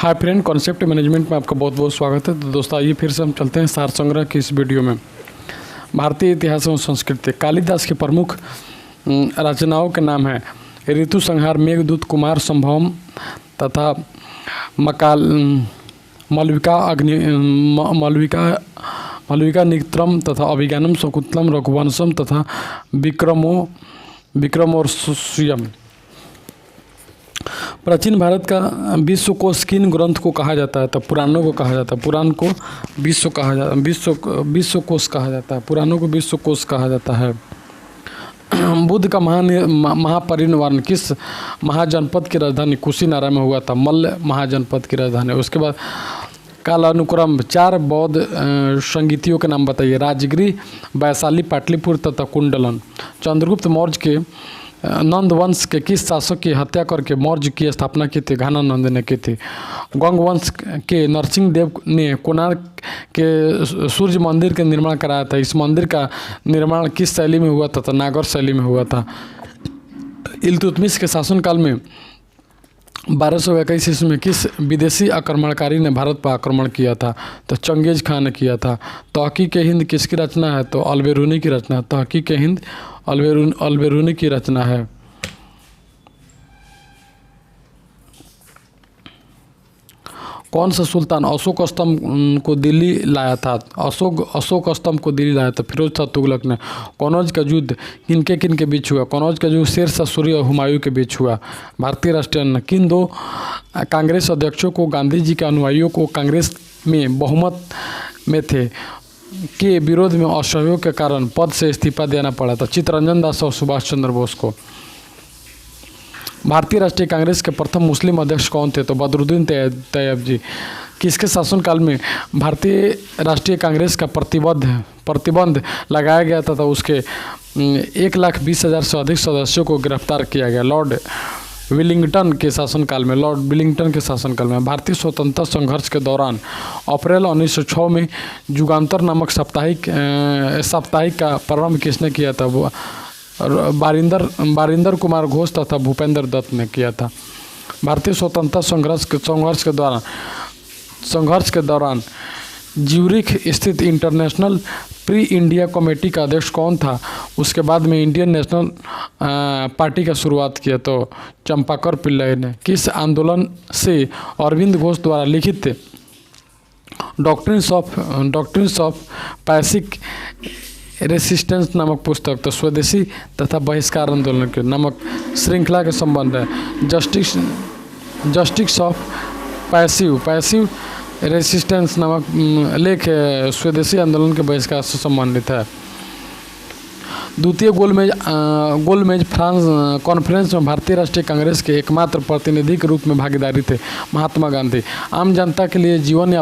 Hi friend, concept management में आपका बहुत बहुत स्वागत है। तो दोस्तों आइए फिर से हम चलते हैं सार संग्रह की इस वीडियो में। भारतीय इतिहास एवं संस्कृति, कालिदास के प्रमुख रचनाओं के नाम हैं ऋतु संहार, मेघदूत, कुमार संभवम तथा मलविका नित्रम तथा अभिज्ञानम शकुंतलम रघुवंशम तथा विक्रमोर्वशीयम। प्राचीन भारत का विश्वकोश किन ग्रंथ को कहा जाता है? तो पुराणों को कहा जाता है। पुराण को विश्वकोश कहा जाता है। पुराणों को विश्वकोश कहा जाता है। बुद्ध का महापरिनिर्वाण किस महाजनपद की राजधानी कुशीनारा में हुआ था? मल्ल महाजनपद की राजधानी। उसके बाद कालानुक्रम 4 बौद्ध संगीतियों के नाम बताइए। राजगिरी, वैशाली, पाटलिपुत्र तथा कुंडलन। चंद्रगुप्त मौर्य के नंद वंश के किस शासक की हत्या करके मौर्य की स्थापना की थी? घानानंद ने की थी। गंग वंश के नरसिंह देव ने कोणार्क के सूर्य मंदिर का निर्माण कराया था। इस मंदिर का निर्माण किस शैली में हुआ था? तो नागर शैली में हुआ था। इल्तुतमिश के शासनकाल में 1221 ईस्वी में किस विदेशी आक्रमणकारी ने भारत पर आक्रमण किया था? तो चंगेज खान ने किया था। तहकीक हिंद किसकी रचना है? तो अलबेरूनी की रचना। तहकीक हिंद अलबेरूनी की रचना है। कौन सा सुल्तान अशोक स्तंभ को दिल्ली लाया था? अशोक स्तंभ को दिल्ली लाया था फिरोज शाह तुगलक ने। कनौज का युद्ध किनके बीच हुआ? कनौज का युद्ध शेर शाह सूरी और हुमायूं के बीच हुआ। भारतीय राष्ट्रीय अन्न किन 2 कांग्रेस अध्यक्षों को गांधी जी के अनुयायियों को कांग्रेस में बहुमत में थे के विरोध में असहयोग के कारण पद से इस्तीफा देना पड़ा था? चित्तरंजन दास और सुभाष चंद्र बोस को। भारतीय राष्ट्रीय कांग्रेस के प्रथम मुस्लिम अध्यक्ष कौन थे? तो बदरुद्दीन तैयब जी। किसके शासनकाल में भारतीय राष्ट्रीय कांग्रेस का प्रतिबंध लगाया गया था? तो उसके 1,20,000 से अधिक सदस्यों को गिरफ्तार किया गया। लॉर्ड विलिंगटन के शासनकाल में। भारतीय स्वतंत्रता संघर्ष के दौरान अप्रैल 1906 में युगांतर नामक साप्ताहिक का प्रारंभ किसने किया था? वो बारिंदर कुमार घोष तथा भूपेंद्र दत्त ने किया था। भारतीय स्वतंत्रता संघर्ष के दौरान ज्यूरिख स्थित इंटरनेशनल प्री इंडिया कमेटी का अध्यक्ष कौन था? उसके बाद में इंडियन नेशनल पार्टी का शुरुआत किया तो चंपाकर पिल्लई ने। किस आंदोलन से अरविंद घोष द्वारा लिखित डॉक्ट्रिन्स ऑफ पैसिक रेसिस्टेंस नामक पुस्तक तो स्वदेशी तथा बहिष्कार आंदोलन के नामक श्रृंखला के संबंध है? जस्टिस ऑफ पैसिव रेसिस्टेंस नामक लेख स्वदेशी आंदोलन के बहिष्कार से संबंधित है। द्वितीय गोलमेज फ्रांस कॉन्फ्रेंस में भारतीय राष्ट्रीय कांग्रेस के एकमात्र प्रतिनिधि के रूप में भागीदारी थे महात्मा गांधी। आम जनता के लिए जीवन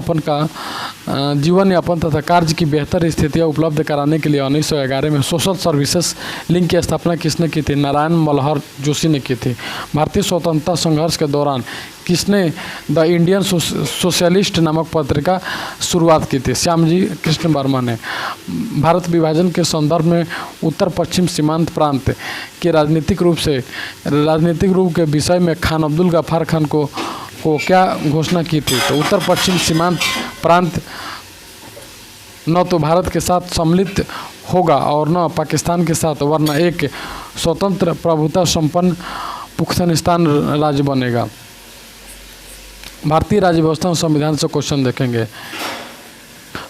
यापन तथा कार्य की बेहतर स्थितियां उपलब्ध कराने के लिए 1911 में सोशल सर्विसेज लिंक की स्थापना किसने की थी? नारायण मल्हर जोशी ने की थी। भारतीय स्वतंत्रता संघर्ष के दौरान किसने द इंडियन सोशलिस्ट नामक पत्रिका शुरुआत की थी? श्यामजी कृष्ण वर्मा ने। भारत विभाजन के संदर्भ में उत्तर पश्चिम सीमांत प्रांत के राजनीतिक रूप के विषय में खान अब्दुल गफ्फार खान को क्या घोषणा की थी? तो उत्तर पश्चिम सीमांत प्रांत न तो भारत के साथ सम्मिलित होगा और न पाकिस्तान के साथ, वरना एक स्वतंत्र प्रभुता संपन्न पुख्तनिस्तान राज्य बनेगा। भारतीय राज्य व्यवस्था और संविधान से क्वेश्चन देखेंगे।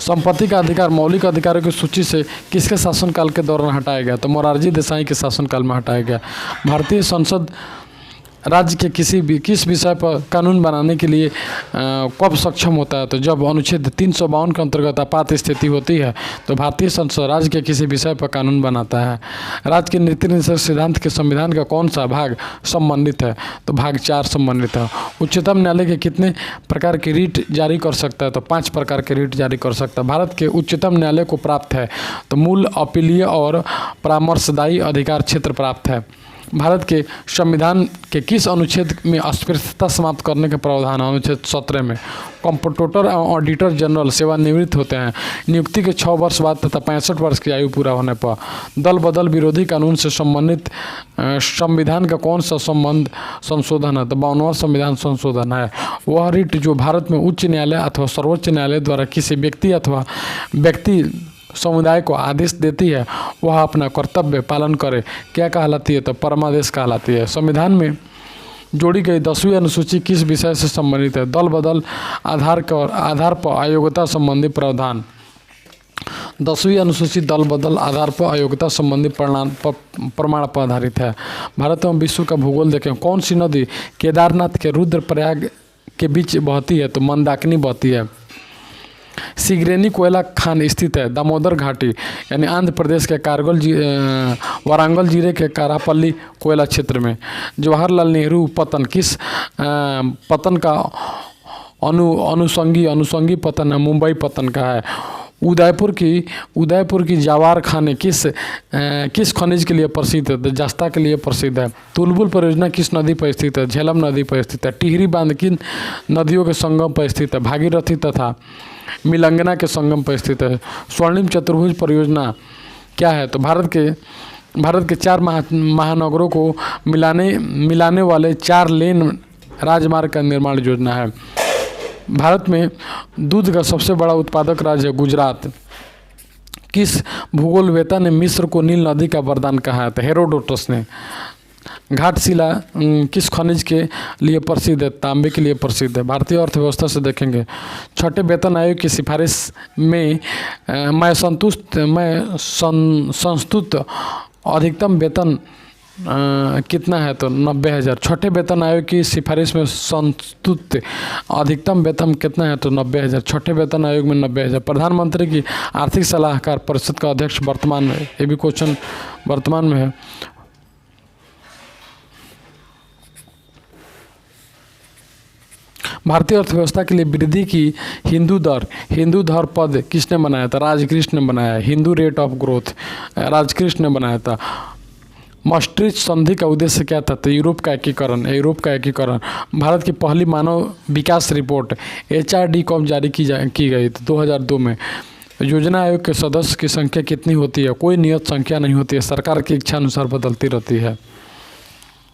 संपत्ति का अधिकार मौलिक अधिकारों की सूची से किसके शासनकाल के दौरान हटाया गया? तो मोरारजी देसाई के शासनकाल में हटाया गया। भारतीय संसद राज्य के किस विषय पर कानून बनाने के लिए कब सक्षम होता है? तो जब अनुच्छेद 352 के अंतर्गत आपात स्थिति होती है तो भारतीय संसद राज्य के किसी विषय पर कानून बनाता है। राज्य के नीति निर्देशक सिद्धांत के संविधान का कौन सा भाग संबंधित है? तो भाग 4 संबंधित है। उच्चतम न्यायालय के कितने प्रकार की रीट जारी कर सकता है? तो 5 प्रकार के रीट जारी कर सकता है। भारत के उच्चतम न्यायालय को प्राप्त है तो मूल, अपीलीय और परामर्शदायी अधिकार क्षेत्र प्राप्त है। भारत के संविधान के किस अनुच्छेद में अस्पृश्यता समाप्त करने का प्रावधान है? अनुच्छेद 17 में। कंप्ट्रोलर एवं ऑडिटर जनरल सेवानिवृत्त होते हैं नियुक्ति के 6 वर्ष बाद तथा 65 वर्ष की आयु पूरा होने पर। दल बदल विरोधी कानून से संबंधित संविधान का कौन सा संशोधन है? तो 52वां संविधान संशोधन है। वह रिट जो भारत में उच्च न्यायालय अथवा सर्वोच्च न्यायालय द्वारा किसी व्यक्ति अथवा व्यक्ति समुदाय को आदेश देती है वह अपना कर्तव्य पालन करे, क्या कहलाती है? तो परमादेश कहलाती है। संविधान में जोड़ी गई 10वीं अनुसूची किस विषय से संबंधित है? दल बदल आधार पर अयोग्यता संबंधी प्रावधान। 10वीं अनुसूची दल बदल आधार पर अयोग्यता संबंधी प्रमाण पर आधारित है। भारत एवं विश्व का भूगोल देखें। कौन सी नदी केदारनाथ के रुद्रप्रयाग के बीच बहती है? तो मंदाकिनी बहती है। सिगरेनी कोयला खान स्थित है दामोदर घाटी यानी आंध्र प्रदेश के वारंगल जिले के कारापल्ली कोयला क्षेत्र में। जवाहरलाल नेहरू पतन किस पतन का अनुसंगी पतन है? मुंबई पतन का है। उदयपुर की जवार खाने किस खनिज के लिए प्रसिद्ध है? तो जस्ता के लिए प्रसिद्ध है। तुलबुल परियोजना किस नदी पर स्थित है? झेलम नदी पर स्थित है। टिहरी बांध किन नदियों के संगम पर स्थित है? भागीरथी तथा मिलंगना के संगम पर स्थित है। स्वर्णिम चतुर्भुज परियोजना क्या है? तो भारत के 4 महानगरों को मिलाने वाले 4 लेन राजमार्ग का निर्माण योजना है। भारत में दूध का सबसे बड़ा उत्पादक राज्य है गुजरात। किस भूगोलवेत्ता ने मिस्र को नील नदी का वरदान कहा है? तो हेरोडोटस ने। घाटशिला किस खनिज के लिए प्रसिद्ध है? तांबे के लिए प्रसिद्ध है। भारतीय अर्थव्यवस्था से देखेंगे। 6ठे वेतन आयोग की सिफारिश में मैं संस्तुत अधिकतम वेतन कितना है? तो 90,000। 6ठे वेतन आयोग की सिफारिश में संस्तुत अधिकतम वेतन कितना है? तो 90,000। 6ठे वेतन आयोग में 90,000। प्रधानमंत्री की आर्थिक सलाहकार परिषद का अध्यक्ष वर्तमान में, ये भी क्वेश्चन वर्तमान में है। भारतीय अर्थव्यवस्था के लिए वृद्धि की हिंदू दर पद किसने बनाया था? राजकृष्ण ने बनाया। Hindu rate of growth Rajkrishna ने बनाया था। maastricht संधि का उद्देश्य क्या था? तो यूरोप का एकीकरण। भारत की पहली मानव विकास रिपोर्ट HRD कब जारी की गई? तो 2002 में। योजना आयोग के सदस्य की संख्या कितनी होती है? कोई नियत संख्या नहीं होती है, सरकार की इच्छा अनुसार बदलती रहती है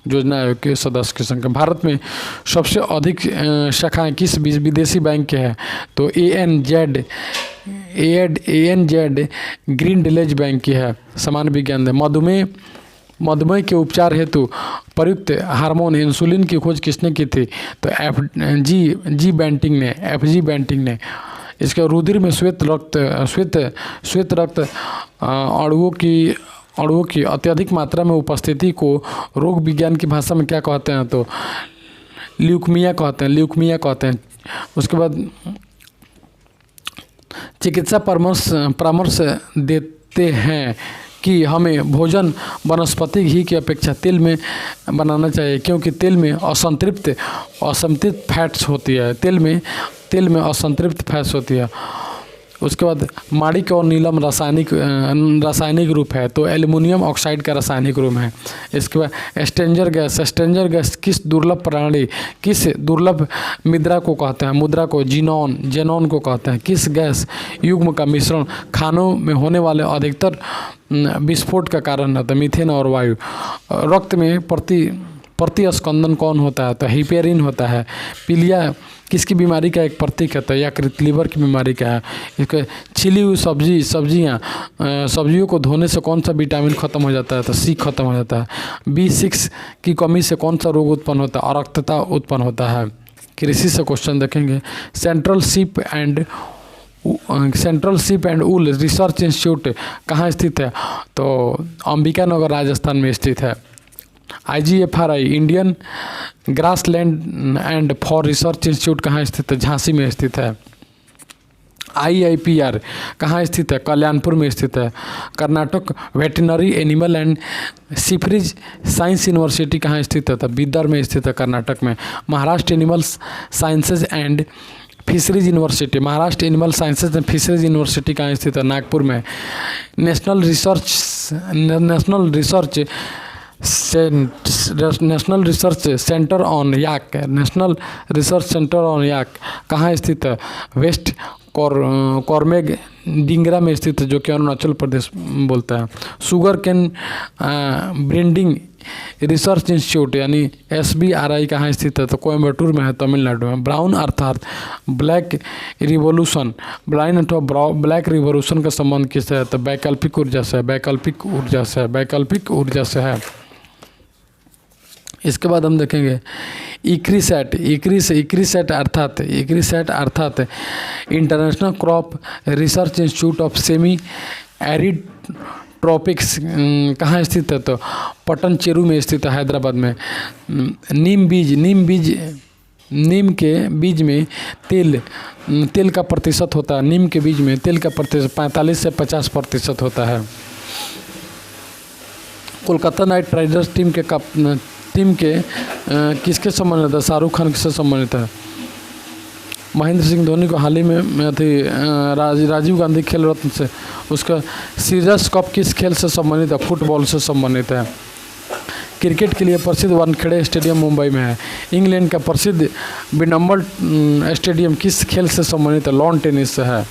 योजना आयोग के सदस्य की संख्या। भारत में सबसे अधिक शाखाएं किस विदेशी बैंक के हैं? तो ANZ ग्रीनविलेज बैंक की है। सामान्य विज्ञान। मधुमेह के उपचार हेतु प्रयुक्त हार्मोन इंसुलिन की खोज किसने की थी? तो FG बेंटिंग ने। इसके रुधिर में श्वेत रक्त अणुओं की अत्यधिक मात्रा में उपस्थिति को रोग विज्ञान की भाषा में क्या कहते हैं? तो ल्यूकीमिया कहते हैं। उसके बाद चिकित्सा परामर्श देते हैं कि हमें भोजन वनस्पति घी की अपेक्षा तेल में बनाना चाहिए, क्योंकि तेल में असंतृप्त फैट्स होती है। तेल में असंतृप्त फैट्स होती है। उसके बाद माणिक और नीलम रासायनिक रूप है, तो एल्युमिनियम ऑक्साइड का रासायनिक रूप है। इसके बाद स्ट्रेंजर गैस किस दुर्लभ मुद्रा को कहते हैं? मुद्रा को जेनॉन को कहते हैं। किस गैस युग्म का मिश्रण खानों में होने वाले अधिकतर विस्फोट का कारण है? मीथेन और वायु। रक्त में प्रतिस्पंदन कौन होता है? तो हिपेरिन होता है। पीलिया किसकी बीमारी का एक प्रतीक है? तो यकृत लीवर की बीमारी का है। इसके छिली हुई सब्जियों को धोने से कौन सा विटामिन खत्म हो जाता है? तो C खत्म हो जाता है। B6 की कमी से कौन सा रोग उत्पन्न होता है? अरक्तता उत्पन्न होता है। कृषि से क्वेश्चन देखेंगे। Central ship and wool research institute कहाँ स्थित है? तो अंबिकानगर राजस्थान में स्थित है। IGFRI Indian grassland and for research institute कहाँ स्थित है? झांसी में स्थित है। IIPR कहाँ स्थित है? कल्याणपुर में स्थित है। Karnataka veterinary animal and fisheries science university कहाँ स्थित है? तो बीदर में स्थित है, कर्नाटक में। Maharashtra animal sciences and fisheries university कहाँ स्थित है? नागपुर में। National research national research centre on yak, national research centre on yak कहाँ स्थित है? वेस्ट कॉर्मेग डिंगरा में स्थित है, जो कि अरुणाचल प्रदेश बोलता है। Sugar cane breeding research institute यानी SBRI कहाँ स्थित है? तो कोयम्बटूर में है, तमिलनाडु में। ब्राउन अर्थात ब्लैक रिवॉल्यूशन, ब्राउन अथवा ब्लैक रिवॉल्यूशन का संबंध किससे है? तो वैकल्पिक ऊर्जा से, वैकल्पिक ऊर्जा से, वैकल्पिक ऊर्जा से है। इसके बाद हम देखेंगे इक्रीसैट, इक्रीसैट अर्थात international crop research institute of semi arid tropics कहाँ स्थित है? तो पटनचेरू में स्थित है, हैदराबाद में। नीम के बीज में तेल का प्रतिशत होता है, नीम के बीज में तेल का प्रतिशत 45 से 50% होता है। कोलकाता नाइट राइडर्स टीम के किसके संबंधित है? शाहरुख खान से संबंधित है। महेंद्र सिंह धोनी को हाल ही में राजीव गांधी खेल रत्न से उसका सीजर्स कप किस खेल से संबंधित है? फुटबॉल से संबंधित है। क्रिकेट के लिए प्रसिद्ध वानखेड़े स्टेडियम मुंबई में है। इंग्लैंड का प्रसिद्ध विडम्बल स्टेडियम किस खेल से संबंधित है? लॉन टेनिस से है।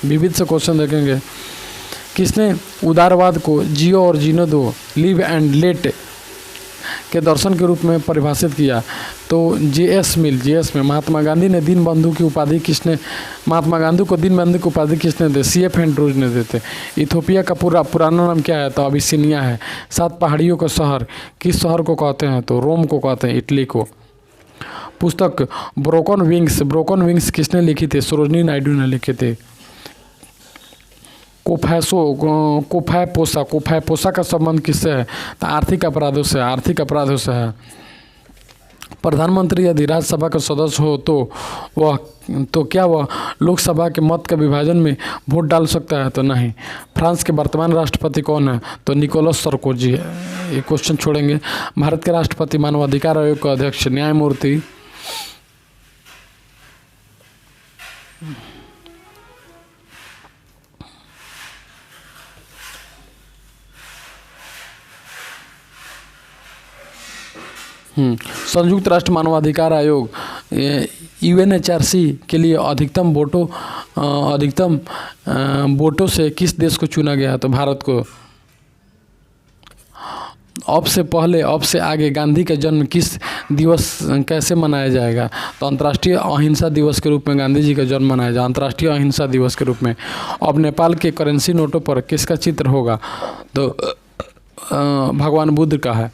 विविध से क्वेश्चन देखेंगे। किसने उदारवाद को जियो और जीने दो, लिव एंड लेट के दर्शन के रूप में परिभाषित किया? तो JS मिल। महात्मा गांधी ने दीनबंधु की उपाधि महात्मा गांधी को दीनबंधु की उपाधि किसने दी? CF एंड्रूज ने देते। इथोपिया का पुराना नाम क्या है? तो अबिसिनिया है। 7 पहाड़ियों का शहर किस शहर को कहते हैं? तो रोम को कहते हैं, इटली को। पुस्तक ब्रोकन विंग्स किसने लिखी थी? सरोजनी नायडू ने लिखे थे। कोफैपोसा का संबंध किससे है? तो आर्थिक अपराधों से है। प्रधानमंत्री यदि राज्यसभा का सदस्य हो तो क्या वह लोकसभा के मत के विभाजन में वोट डाल सकता है? तो नहीं। फ्रांस के वर्तमान राष्ट्रपति कौन है? तो निकोलस सरकोजी है। ये क्वेश्चन छोड़ेंगे। भारत के राष्ट्रपति मानवाधिकार आयोग के अध्यक्ष न्यायमूर्ति संयुक्त राष्ट्र मानवाधिकार आयोग UNHRC के लिए अधिकतम वोटों से किस देश को चुना गया? तो भारत को। अब से आगे गांधी का जन्म किस दिवस कैसे मनाया जाएगा? तो अंतर्राष्ट्रीय अहिंसा दिवस के रूप में गांधी जी का जन्म मनाया जाएगा, अंतर्राष्ट्रीय अहिंसा दिवस के रूप में। अब नेपाल के करेंसी नोटों पर किसका चित्र होगा? तो भगवान बुद्ध का है।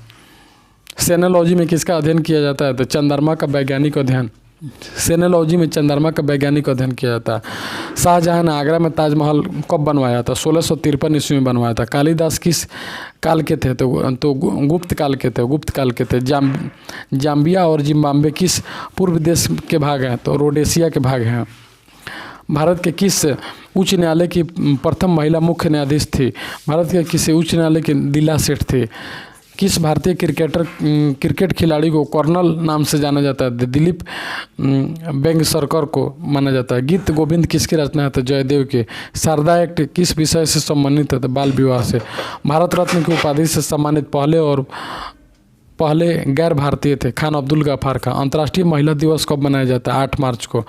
सेनोलॉजी में किसका अध्ययन किया जाता है? तो चंद्रमा का वैज्ञानिक अध्ययन। सेनोलॉजी में चंद्रमा का वैज्ञानिक अध्ययन किया जाता है। शाहजहां ने आगरा में ताजमहल कब बनवाया था? 1653 ईस्वी में बनवाया था। कालिदास किस काल के थे? तो गुप्त काल के थे। जाम्बिया और जिम्बाब्वे किस पूर्व देश के भाग हैं? तो रोडेशिया के भाग हैं। भारत के किस उच्च न्यायालय की प्रथम महिला मुख्य न्यायाधीश थी? भारत के किसी उच्च न्यायालय की दिला सेठ थी। किस भारतीय क्रिकेट खिलाड़ी को कर्नल नाम से जाना जाता है? दिलीप वेंगसरकर को माना जाता है। गीत गोविंद किसकी रचना है? तो जयदेव के। शारदा एक्ट किस विषय से संबंधित है? तो बाल विवाह से। भारत रत्न की उपाधि से सम्मानित पहले गैर भारतीय थे खान अब्दुल गफ्फार का। अंतर्राष्ट्रीय महिला दिवस कब मनाया जाता है? 8 मार्च को।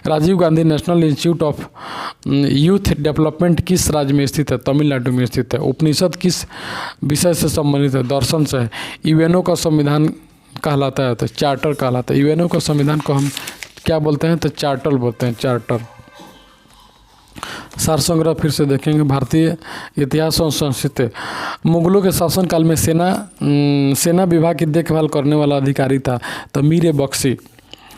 Rajiv Gandhi National Institute of Youth Development किस राज्य में स्थित है? तमिलनाडु में स्थित है। उपनिषद किस विषय से संबंधित है? दर्शन से है। यूएनओ का संविधान कहलाता है? तो चार्टर कहलाता है। यूएनओ का संविधान को हम क्या बोलते हैं? तो चार्टर बोलते हैं, चार्टर। सार संग्रह फिर से देखेंगे। भारतीय इतिहास और संस्कृति। मुगलों के शासनकाल में सेना विभाग की देखभाल करने वाला अधिकारी था? तो मीर बख्शी।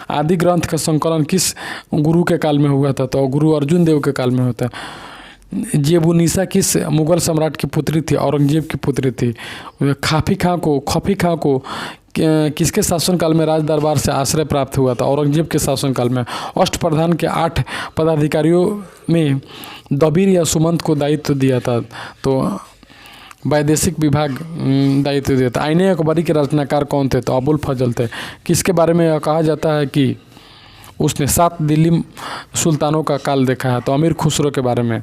आदि ग्रंथ का संकलन किस गुरु के काल में हुआ था? तो गुरु अर्जुन देव के काल में होता है। जेबुनिसा किस मुगल सम्राट की पुत्री थी? औरंगजेब की पुत्री थी। खफी खां को किसके शासनकाल में राज दरबार से आश्रय प्राप्त हुआ था? औरंगजेब के शासनकाल में। अष्टप्रधान के 8 पदाधिकारियों में दबीर या सुमंत को दायित्व दिया था? तो वैदेशिक विभाग दायित्व दिया था। आईने अकबरी के रचनाकार कौन थे? तो अबुल फजल थे। किसके बारे में यह कहा जाता है कि उसने 7 दिल्ली सुल्तानों का काल देखा है? तो अमीर खुसरो के बारे में।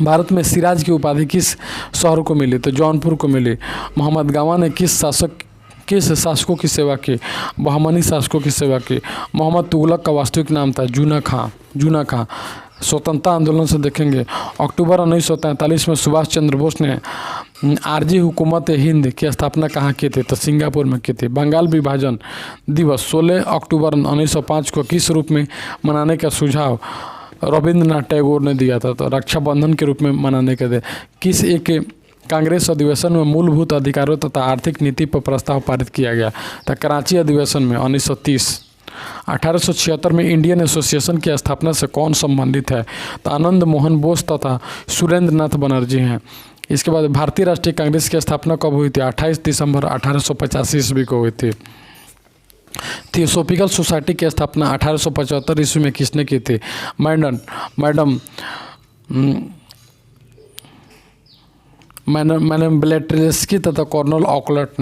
भारत में सिराज की उपाधि किस शहर को मिली? तो जौनपुर को मिली। मोहम्मद गामा ने किस शासकों की सेवा की? बहमनी शासकों की सेवा की। मोहम्मद तुगलक का वास्तविक नाम था जूना खां। स्वतंत्रता आंदोलन से देखेंगे, अक्टूबर 1943 में सुभाष चंद्र बोस ने आरजी हुकूमत हिंद की स्थापना कहाँ की थी? तो सिंगापुर में की थी। बंगाल विभाजन दिवस 16 अक्टूबर 1905 को किस रूप में मनाने का सुझाव रविंद्रनाथ टैगोर ने दिया था? तो रक्षाबंधन के रूप में मनाने के लिए। किस एक कांग्रेस अधिवेशन में मूलभूत अधिकारों तथा आर्थिक नीति पर प्रस्ताव पारित किया गया? तो कराची अधिवेशन में 1930। 1876 में इंडियन एसोसिएशन की स्थापना से कौन संबंधित है? तो आनंद मोहन बोस तथा सुरेंद्र नाथ बनर्जी हैं। इसके बाद भारतीय राष्ट्रीय कांग्रेस की स्थापना कब हुई थी? 28 दिसंबर 1885 ईस्वी को हुई थी। थियोसॉफिकल सोसाइटी की स्थापना 1875 ईस्वी में किसने की थी? मैडम ब्लेटेस्की तथा कर्नल ऑकलट।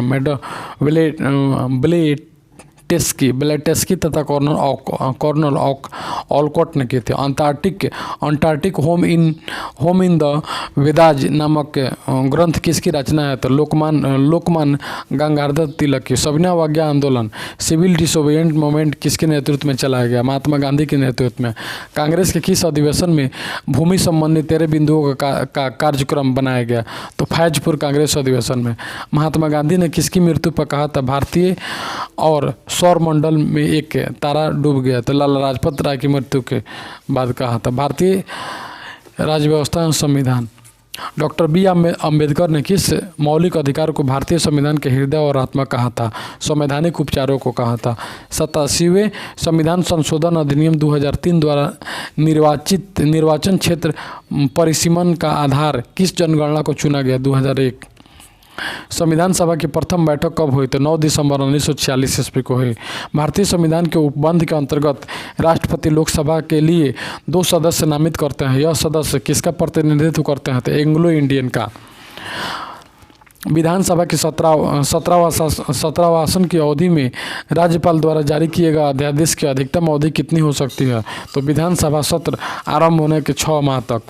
ब्लेटेस्की तथा कर्नल ऑलकॉट ने की थी। Antarctic home in the Vedas नामक ग्रंथ किसकी रचना है? तो लोकमान गंगाधर तिलक की। सविनय अवज्ञा आंदोलन सिविल डिसोबिएंट मूवमेंट किसके नेतृत्व में चलाया गया? महात्मा गांधी के नेतृत्व में। कांग्रेस के किस अधिवेशन में भूमि संबंधी 13 बिंदुओं का कार्यक्रम बनाया गया? तो फैजपुर कांग्रेस अधिवेशन में। महात्मा गांधी ने किसकी मृत्यु पर कहा था भारतीय और सौर मंडल में एक तारा डूब गया? तो लाला लाजपत राय की मृत्यु के बाद कहा था। भारतीय राज्य व्यवस्था एवं संविधान। डॉक्टर बी अम्बेडकर ने किस मौलिक अधिकार को भारतीय संविधान के हृदय और आत्मा कहा था? संवैधानिक उपचारों को कहा था। 87वें संविधान संशोधन अधिनियम 2003 द्वारा निर्वाचन क्षेत्र परिसीमन का आधार किस जनगणना को चुना गया? 2001। संविधान सभा की प्रथम बैठक कब हुई? तो 9 दिसंबर 1946 ईस्वी को हुई। भारतीय संविधान के उपबंध के अंतर्गत राष्ट्रपति लोकसभा के लिए 2 सदस्य नामित करते हैं। यह सदस्य किसका प्रतिनिधित्व करते हैं? तो एंग्लो इंडियन का। विधानसभा की 17वां आसन की अवधि में राज्यपाल द्वारा जारी किए गए अध्यादेश की अधिकतम अवधि कितनी हो सकती है? तो विधानसभा सत्र आरंभ होने के 6 माह तक।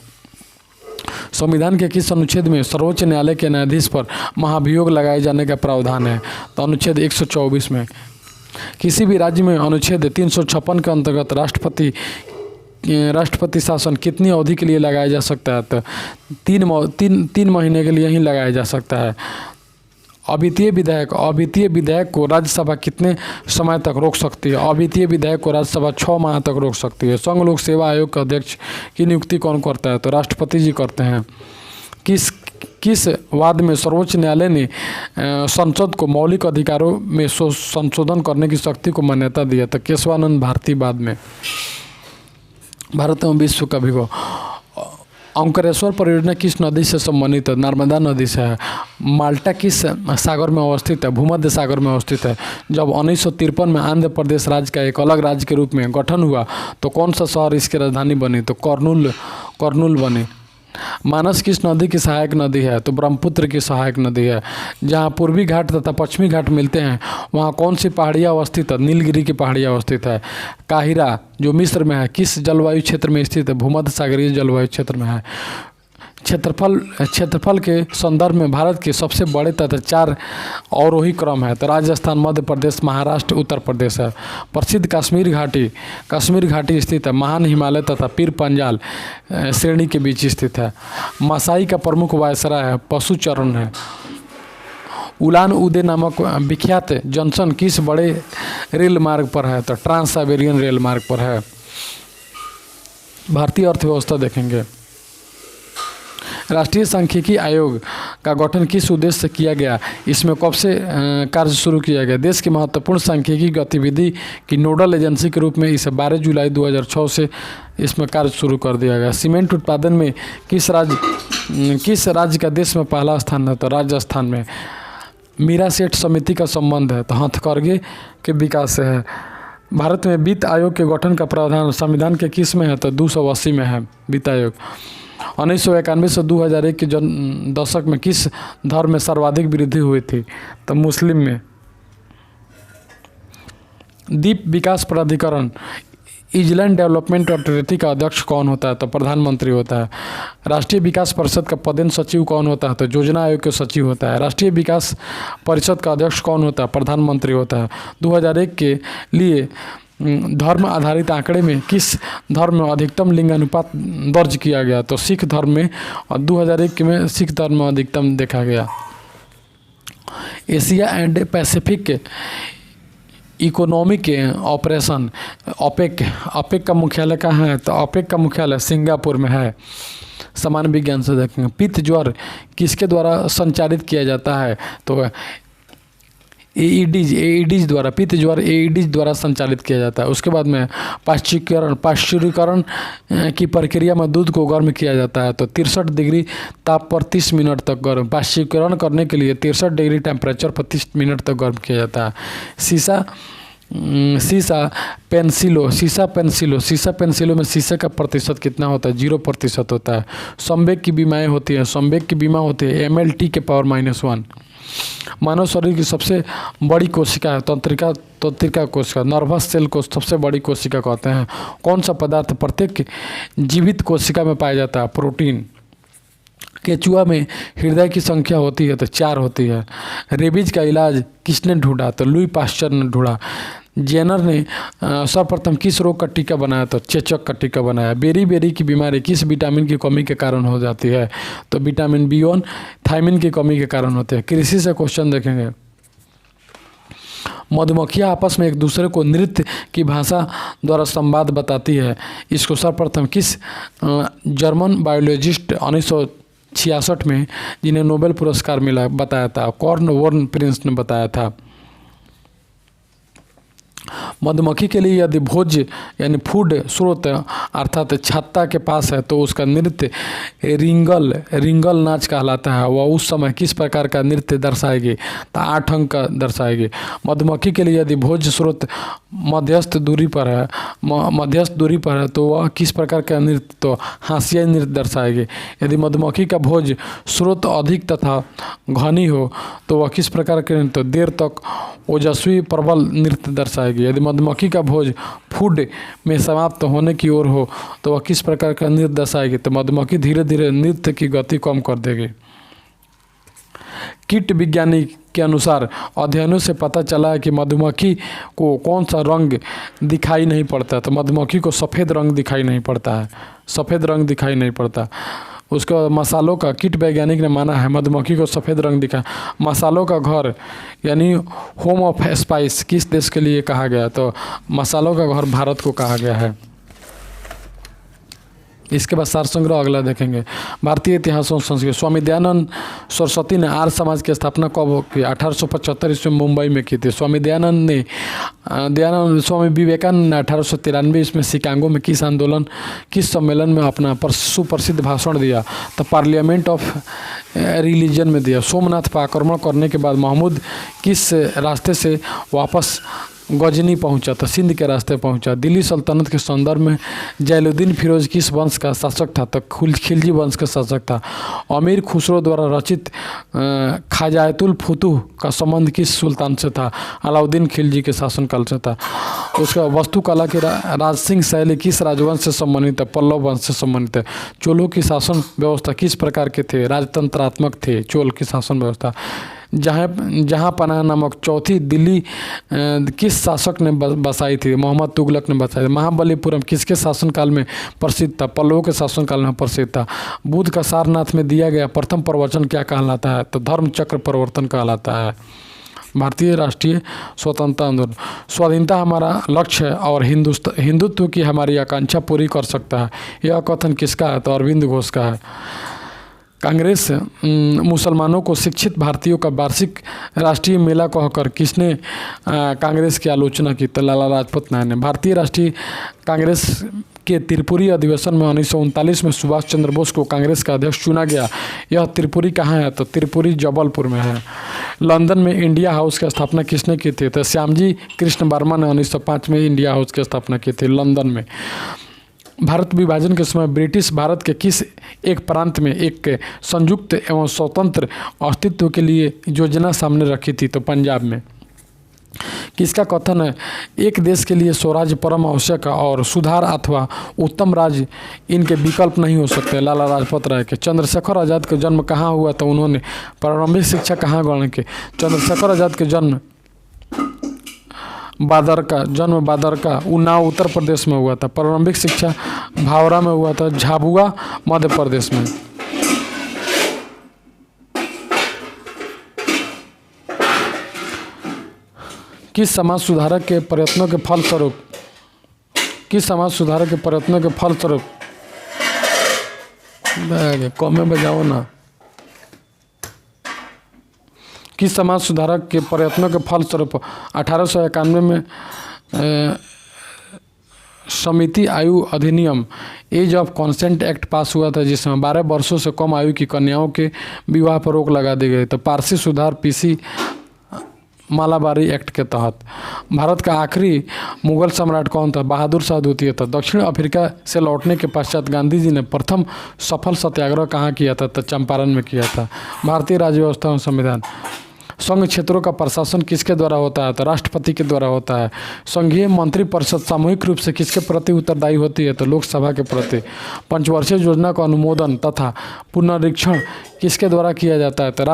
संविधान के किस अनुच्छेद में सर्वोच्च न्यायालय के न्यायाधीश पर महाभियोग लगाए जाने का प्रावधान है? तो अनुच्छेद 124 में। किसी भी राज्य में अनुच्छेद 356 के अंतर्गत राष्ट्रपति शासन कितनी अवधि के लिए लगाया जा सकता है? तो 3 महीने के लिए ही लगाया जा सकता है। अद्वितीय विधायक को राज्यसभा कितने समय तक रोक सकती है? अद्वितीय विधायक को राज्यसभा 6 माह तक रोक सकती है। संघ लोक सेवा आयोग का अध्यक्ष की नियुक्ति कौन करता है? तो राष्ट्रपति जी करते हैं। किस वाद में सर्वोच्च न्यायालय ने संसद को मौलिक अधिकारों में संशोधन करने की शक्ति को मान्यता दिया? तो केशवानंद भारती बाद में। भारत एवं विश्व का विभव। अंकरेश्वर परियोजना किस नदी से संबंधित है? नर्मदा नदी से है। माल्टा किस सागर में अवस्थित है? भूमध्य सागर में अवस्थित है। जब 1953 में आंध्र प्रदेश राज्य का एक अलग राज्य के रूप में गठन हुआ तो कौन सा शहर इसकी राजधानी बनी? तो कर्नूल बनी। मानस किस नदी की सहायक नदी है? तो ब्रह्मपुत्र की सहायक नदी है। जहाँ पूर्वी घाट तथा पश्चिमी घाट मिलते हैं वहाँ कौन सी पहाड़ियाँ अवस्थित है? नीलगिरी की पहाड़ियाँ अवस्थित है। काहिरा जो मिस्र में है किस जलवायु क्षेत्र में स्थित है? भूमध्य सागरीय जलवायु क्षेत्र में है। क्षेत्रफल के संदर्भ में भारत के सबसे बड़े तथा 4 अवरोही क्रम है। तो राजस्थान, मध्य प्रदेश, महाराष्ट्र, उत्तर प्रदेश है। प्रसिद्ध कश्मीर घाटी स्थित है। महान हिमालय तथा पीर पंजाल श्रेणी के बीच स्थित है। मसाई का प्रमुख वायसराय है पशुचरण है। उलान उदे नामक विख्यात जंक्शन किस बड़े रेल मार्ग पर है? तो ट्रांस साइबेरियन रेल मार्ग पर है। भारतीय अर्थव्यवस्था देखेंगे। राष्ट्रीय सांख्यिकी आयोग का गठन किस उद्देश्य से किया गया? इसमें कब से कार्य शुरू किया गया? देश की महत्वपूर्ण सांख्यिकी गतिविधि की नोडल एजेंसी के रूप में इसे 12 जुलाई 2006 से इसमें कार्य शुरू कर दिया गया। सीमेंट उत्पादन में किस राज्य का देश में पहला स्थान है? तो राजस्थान में। मीरा सेठ समिति का संबंध है तो हथकरघे के विकास से है। भारत में वित्त आयोग के गठन का प्रावधान संविधान के किस में है? तो 280 में है वित्त आयोग। 1991 से 2001 के दशक में किस धर्म में सर्वाधिक वृद्धि हुई थी? तो मुस्लिम में। द्वीप विकास प्राधिकरण ईजलैंड डेवलपमेंट अथॉरिटी का अध्यक्ष कौन होता है? तो प्रधानमंत्री होता है। राष्ट्रीय विकास परिषद का पदेन सचिव कौन होता है? तो योजना आयोग के सचिव होता है। राष्ट्रीय विकास परिषद का अध्यक्ष कौन होता है? प्रधानमंत्री होता है। 2001 के लिए धर्म आधारित आंकड़े में किस धर्म में अधिकतम लिंग अनुपात दर्ज किया गया? तो सिख धर्म में, और 2001 में सिख धर्म में अधिकतम देखा गया। Asia and Pacific Economic Operation OPEC का मुख्यालय कहाँ है? तो ओपेक का मुख्यालय सिंगापुर में है। सामान्य विज्ञान से देखेंगे, पित्त ज्वर किसके द्वारा संचालित किया जाता है? तो एईडीज द्वारा, पित्त ज्वर एईडीज द्वारा संचालित किया जाता है। उसके बाद में पाश्चुरीकरण की प्रक्रिया में दूध को गर्म किया जाता है। तो 63 डिग्री ताप पर 30 मिनट तक गर्म, पाश्चुरीकरण करने के लिए 63 डिग्री टेम्परेचर पर 30 मिनट तक गर्म किया जाता है। शीशा पेंसिलो में शीशे का प्रतिशत कितना होता है? 0% होता है। संवेग की बीमाएँ होती हैं, संवेग की बीमा होती है MLT के पावर -1। मानव शरीर की सबसे बड़ी कोशिका है तंत्रिका कोशिका, नर्वस सेल को सबसे बड़ी कोशिका कहते हैं। कौन सा पदार्थ प्रत्येक जीवित कोशिका में पाया जाता है? प्रोटीन। केचुआ में हृदय की संख्या होती है तो 4 होती है। रेबीज का इलाज किसने ढूंढा? तो लुई पास्चर ने ढूंढा। जेनर ने सर्वप्रथम किस रोग का टीका बनाया? तो चेचक का टीका बनाया। बेरी की बीमारी किस विटामिन की कमी के कारण हो जाती है? तो विटामिन B1 थायमिन की कमी के कारण होते हैं। कृषि से क्वेश्चन देखेंगे, मधुमक्खियाँ आपस में एक दूसरे को नृत्य की भाषा द्वारा संवाद बताती है। इसको सर्वप्रथम किस जर्मन बायोलॉजिस्ट 1966 में, जिन्हें नोबेल पुरस्कार मिला, बताया था? कॉर्न वॉर्न प्रिंस ने बताया था। मधुमक्खी के लिए यदि भोज्य यानी फूड स्रोत अर्थात छत्ता के पास है तो उसका नृत्य रिंगल नाच कहलाता है। वह उस समय किस प्रकार का नृत्य दर्शाएगी? तो 8 अंक का दर्शाएगी। मधुमक्खी के लिए यदि भोज्य स्रोत मध्यस्थ दूरी पर है तो वह किस प्रकार का नृत्य? तो हास्यीय नृत्य दर्शाएगी। यदि मधुमक्खी का भोज्य स्रोत अधिक तथा घनी हो तो वह किस प्रकार के नृत्य? तो देर तक ओजस्वी प्रबल नृत्य दर्शाएगी। यदि मधुमक्खी का भोज फूड में समाप्त होने की ओर हो तो वह किस प्रकार का नृत्य दर्शाएगी? तो मधुमक्खी धीरे धीरे नृत्य की गति कम कर देगी। कीट विज्ञानी के अनुसार अध्ययनों से पता चला है कि मधुमक्खी को कौन सा रंग दिखाई नहीं पड़ता? तो मधुमक्खी को सफ़ेद रंग दिखाई नहीं पड़ता। उसका मसालों का, कीट वैज्ञानिक ने माना है मधुमक्खी को सफ़ेद रंग दिखा। मसालों का घर यानी होम ऑफ स्पाइस किस देश के लिए कहा गया? तो मसालों का घर भारत को कहा गया है। इसके बाद सार संग्रह अगला देखेंगे, भारतीय इतिहास और संस्कृति। स्वामी दयानंद सरस्वती ने आर्य समाज की स्थापना कब की? 1875 ईस्वी में मुंबई में की थी। स्वामी विवेकानंद ने 1893 ईस्वी में शिकागो में किस सम्मेलन में अपना सुप्रसिद्ध भाषण दिया? तो पार्लियामेंट ऑफ रिलीजन में दिया। सोमनाथ पर आक्रमण करने के बाद महमूद किस रास्ते से वापस गजनी पहुंचा? तो सिंध के रास्ते पहुंचा। दिल्ली सल्तनत के संदर्भ में जैनुद्दीन फिरोज किस वंश का शासक था? तो खिलजी वंश का शासक था। अमीर खुसरो द्वारा रचित खाजायतुल फुतूह का संबंध किस सुल्तान से था? अलाउद्दीन खिलजी के शासनकाल से था। उसका वास्तुकला की राजसिंह शैली किस राजवंश से संबंधित है? पल्लव वंश से संबंधित है। चोलों की शासन व्यवस्था किस प्रकार के थे? राजतंत्रात्मक थे चोल की शासन व्यवस्था। जहाँ पनाह नामक चौथी दिल्ली किस शासक ने बसाई थी? मोहम्मद तुगलक ने बसाई थी। महाबलीपुरम किसके शासनकाल में प्रसिद्ध था? पल्लवों के शासनकाल में प्रसिद्ध था। बुद्ध का सारनाथ में दिया गया प्रथम प्रवचन क्या कहलाता है? तो धर्म चक्र प्रवर्तन कहलाता है। भारतीय राष्ट्रीय स्वतंत्रता आंदोलन। स्वाधीनता हमारा लक्ष्य है और हिंदुत्व की हमारी आकांक्षा पूरी कर सकता है, यह कथन किसका है? तो अरविंद घोष का है। कांग्रेस मुसलमानों को शिक्षित भारतीयों का वार्षिक राष्ट्रीय मेला कहकर किसने कांग्रेस की आलोचना की? तो लाला लाजपत राय ने। भारतीय राष्ट्रीय कांग्रेस के त्रिपुरी अधिवेशन में 1939 में सुभाष चंद्र बोस को कांग्रेस का अध्यक्ष चुना गया। यह त्रिपुरी कहाँ है? तो त्रिपुरी जबलपुर में है। लंदन में इंडिया हाउस की स्थापना किसने की थी? तो श्यामजी कृष्ण वर्मा ने 1905 में इंडिया हाउस की स्थापना की थी लंदन में। भारत विभाजन के समय ब्रिटिश भारत के किस एक प्रांत में एक संयुक्त एवं स्वतंत्र अस्तित्व के लिए योजना सामने रखी थी? तो पंजाब में। किसका कथन है? एक देश के लिए स्वराज्य परम आवश्यक है और सुधार अथवा उत्तम राज्य इनके विकल्प नहीं हो सकते। लाला लाजपत राय के। चंद्रशेखर आज़ाद का जन्म कहाँ हुआ था? उन्होंने प्रारंभिक शिक्षा कहाँ ग्रहण की? चंद्रशेखर आज़ाद के जन्म बादरका उन्नाव उत्तर प्रदेश में हुआ था। प्रारंभिक शिक्षा भावरा में हुआ था, झाबुआ मध्य प्रदेश में। किस समाज सुधारक के प्रयत्नों के फलस्वरूप कौमे बजाओ ना। किस समाज सुधारक के प्रयत्नों के फलस्वरूप 1891 में समिति आयु अधिनियम एज ऑफ कॉन्सेंट एक्ट पास हुआ था, जिसमें 12 वर्षों से कम आयु की कन्याओं के विवाह पर रोक लगा दी गई। तो पारसी सुधार पीसी मालाबारी एक्ट के तहत। भारत का आखिरी मुगल सम्राट कौन था? बहादुर शाह द्वितीय था। दक्षिण अफ्रीका से लौटने के पश्चात गांधी जी ने प्रथम सफल सत्याग्रह कहाँ किया था? तो चंपारण में किया था। भारतीय राज्य व्यवस्था और संविधान। संघ क्षेत्रों का प्रशासन किसके द्वारा होता है? तो राष्ट्रपति के द्वारा होता है। संघीय मंत्रिपरिषद सामूहिक रूप से किसके प्रति उत्तरदायी होती है? तो लोकसभा के प्रति। पंचवर्षीय योजना का अनुमोदन तथा पुनरीक्षण किसके द्वारा किया जाता है? तो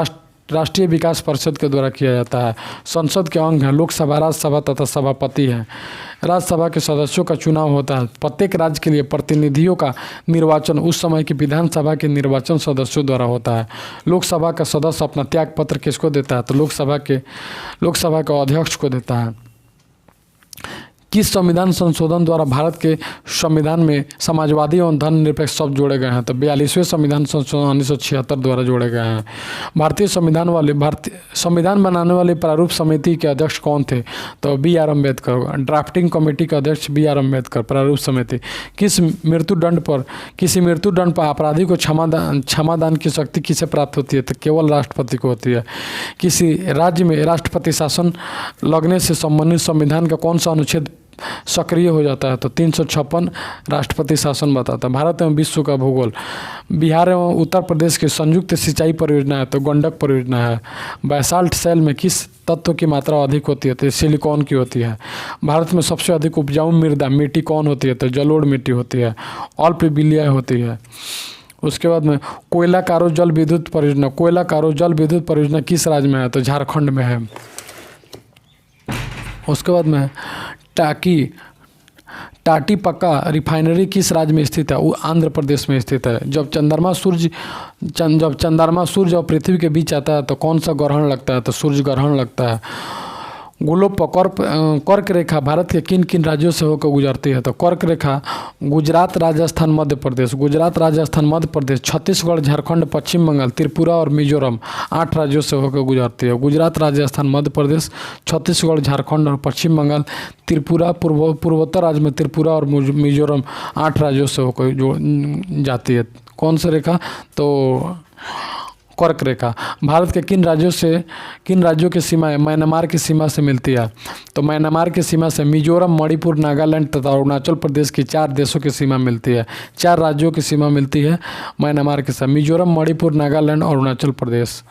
राष्ट्रीय विकास परिषद के द्वारा किया जाता है। संसद के अंग हैं लोकसभा, राज्यसभा तथा सभापति हैं। राज्यसभा के सदस्यों का चुनाव होता है। प्रत्येक राज्य के लिए प्रतिनिधियों का निर्वाचन उस समय की विधानसभा के निर्वाचन सदस्यों द्वारा होता है। लोकसभा का सदस्य अपना त्याग पत्र किसको देता है? तो लोकसभा के अध्यक्ष को देता है। किस संविधान संशोधन द्वारा भारत के संविधान में समाजवादी एवं धर्मनिरपेक्ष शब्द जोड़े गए हैं? तो 42वें संविधान संशोधन 1976 द्वारा जोड़े गए हैं। भारतीय संविधान बनाने वाली प्रारूप समिति के अध्यक्ष कौन थे? तो B.R. अम्बेडकर। ड्राफ्टिंग कमेटी के अध्यक्ष B.R. अम्बेडकर। प्रारूप समिति। किसी मृत्युदंड पर अपराधी को क्षमादान की शक्ति किसे प्राप्त होती है? तो केवल राष्ट्रपति को होती है। किसी राज्य में राष्ट्रपति शासन लगने से संबंधित संविधान का कौन सा अनुच्छेद सक्रिय हो जाता है? तो 356 राष्ट्रपति शासन बताता है। भारत एवं विश्व का भूगोल। बिहार एवं उत्तर प्रदेश की संयुक्त सिंचाई परियोजना है तो गंडक परियोजना है। बैसाल्ट सेल में किस तत्व की मात्रा अधिक होती है? तो सिलिकॉन की होती है। भारत में सबसे अधिक उपजाऊ मिट्टी कौन होती है? तो जलोढ़ मिट्टी होती है। अल्प विलीय होती है। उसके बाद में कोयला कारो जल विद्युत परियोजना किस राज्य में है? तो झारखंड में है। उसके बाद में टाटीपक्का रिफाइनरी किस राज्य में स्थित है? वो आंध्र प्रदेश में स्थित है। जब चंद्रमा सूर्य और पृथ्वी के बीच आता है तो कौन सा ग्रहण लगता है? तो सूर्य ग्रहण लगता है। गोलोप कर्क रेखा भारत के किन किन राज्यों से होकर गुजरती है? तो कर्क रेखा गुजरात, राजस्थान, मध्य प्रदेश, छत्तीसगढ़, झारखंड, पश्चिम बंगाल, त्रिपुरा और मिजोरम 8 राज्यों से होकर गुजरती है। गुजरात, राजस्थान, मध्य प्रदेश, छत्तीसगढ़, झारखंड और पश्चिम बंगाल, त्रिपुरा, पूर्वोत्तर राज्य में त्रिपुरा और मिजोरम 8 राज्यों से होकर जाती है। कौन सी रेखा? तो कर्क रेखा। भारत के किन राज्यों की सीमाएं म्यांमार की सीमा से मिलती है? तो म्यांमार की सीमा से मिजोरम, मणिपुर, नागालैंड तथा अरुणाचल प्रदेश की 4 देशों की सीमा मिलती है। 4 राज्यों की सीमा मिलती है म्यांमार के साथ। मिजोरम, मणिपुर, नागालैंड और अरुणाचल प्रदेश,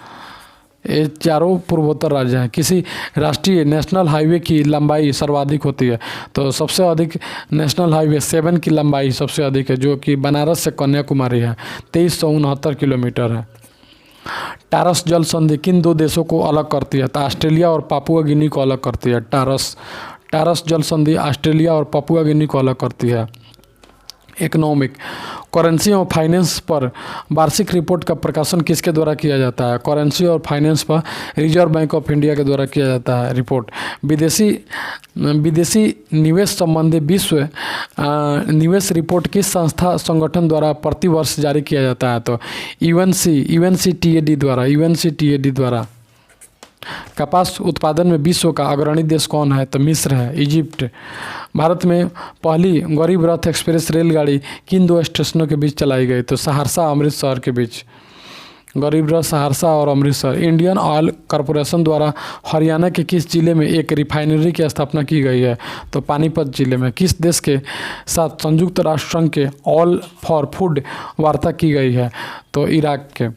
ये चारों पूर्वोत्तर राज्य हैं। किसी राष्ट्रीय नेशनल हाईवे की लंबाई सर्वाधिक होती है? तो सबसे अधिक नेशनल हाईवे 7 की लंबाई सबसे अधिक है, जो कि बनारस से कन्याकुमारी है। 2369 किलोमीटर है। टारस जल संधि किन 2 देशों को अलग करती है? तो ऑस्ट्रेलिया और पापुआ गिनी को अलग करती है। टारस जल संधि ऑस्ट्रेलिया और पापुआ गिनी को अलग करती है। इकोनॉमिक करेंसी और फाइनेंस पर वार्षिक रिपोर्ट का प्रकाशन किसके द्वारा किया जाता है? करेंसी और फाइनेंस पर रिजर्व बैंक ऑफ इंडिया के द्वारा किया जाता है रिपोर्ट। विदेशी निवेश संबंधी विश्व निवेश रिपोर्ट किस संगठन द्वारा प्रतिवर्ष जारी किया जाता है? तो UNCTAD द्वारा। कपास उत्पादन में विश्व का अग्रणी देश कौन है? तो मिस्र है, इजिप्ट। भारत में पहली गरीब रथ एक्सप्रेस रेलगाड़ी किन 2 स्टेशनों के बीच चलाई गई? तो सहरसा अमृतसर के बीच। गरीब रथ सहरसा और अमृतसर। इंडियन ऑयल कॉरपोरेशन द्वारा हरियाणा के किस जिले में एक रिफाइनरी की स्थापना की गई है? तो पानीपत जिले में। किस देश के साथ संयुक्त राष्ट्र संघ के ऑल फॉर फूड वार्ता की गई है? तो इराक के।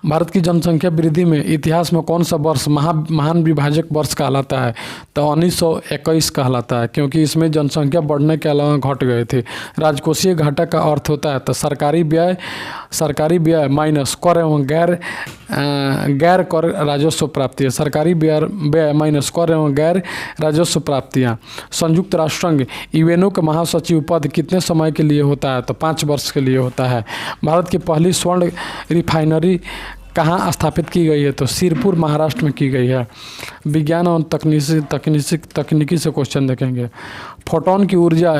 भारत की जनसंख्या वृद्धि में इतिहास में कौन सा वर्ष महान विभाजक वर्ष कहलाता है? तो 1921 कहलाता है, क्योंकि इसमें जनसंख्या बढ़ने के अलावा घट गए थे। राजकोषीय घाटा का अर्थ होता है तो सरकारी व्यय माइनस कर एवं गैर कर राजस्व प्राप्तियाँ। सरकारी व्यय माइनस कर एवं गैर राजस्व प्राप्तियाँ। संयुक्त राष्ट्र संघ यूएनओ के महासचिव पद कितने समय के लिए होता है? तो 5 वर्ष के लिए होता है। भारत की पहली स्वर्ण रिफाइनरी कहाँ स्थापित की गई है? तो सिरपुर महाराष्ट्र में की गई है। विज्ञान और तकनीकी से क्वेश्चन देखेंगे। फोटोन की ऊर्जा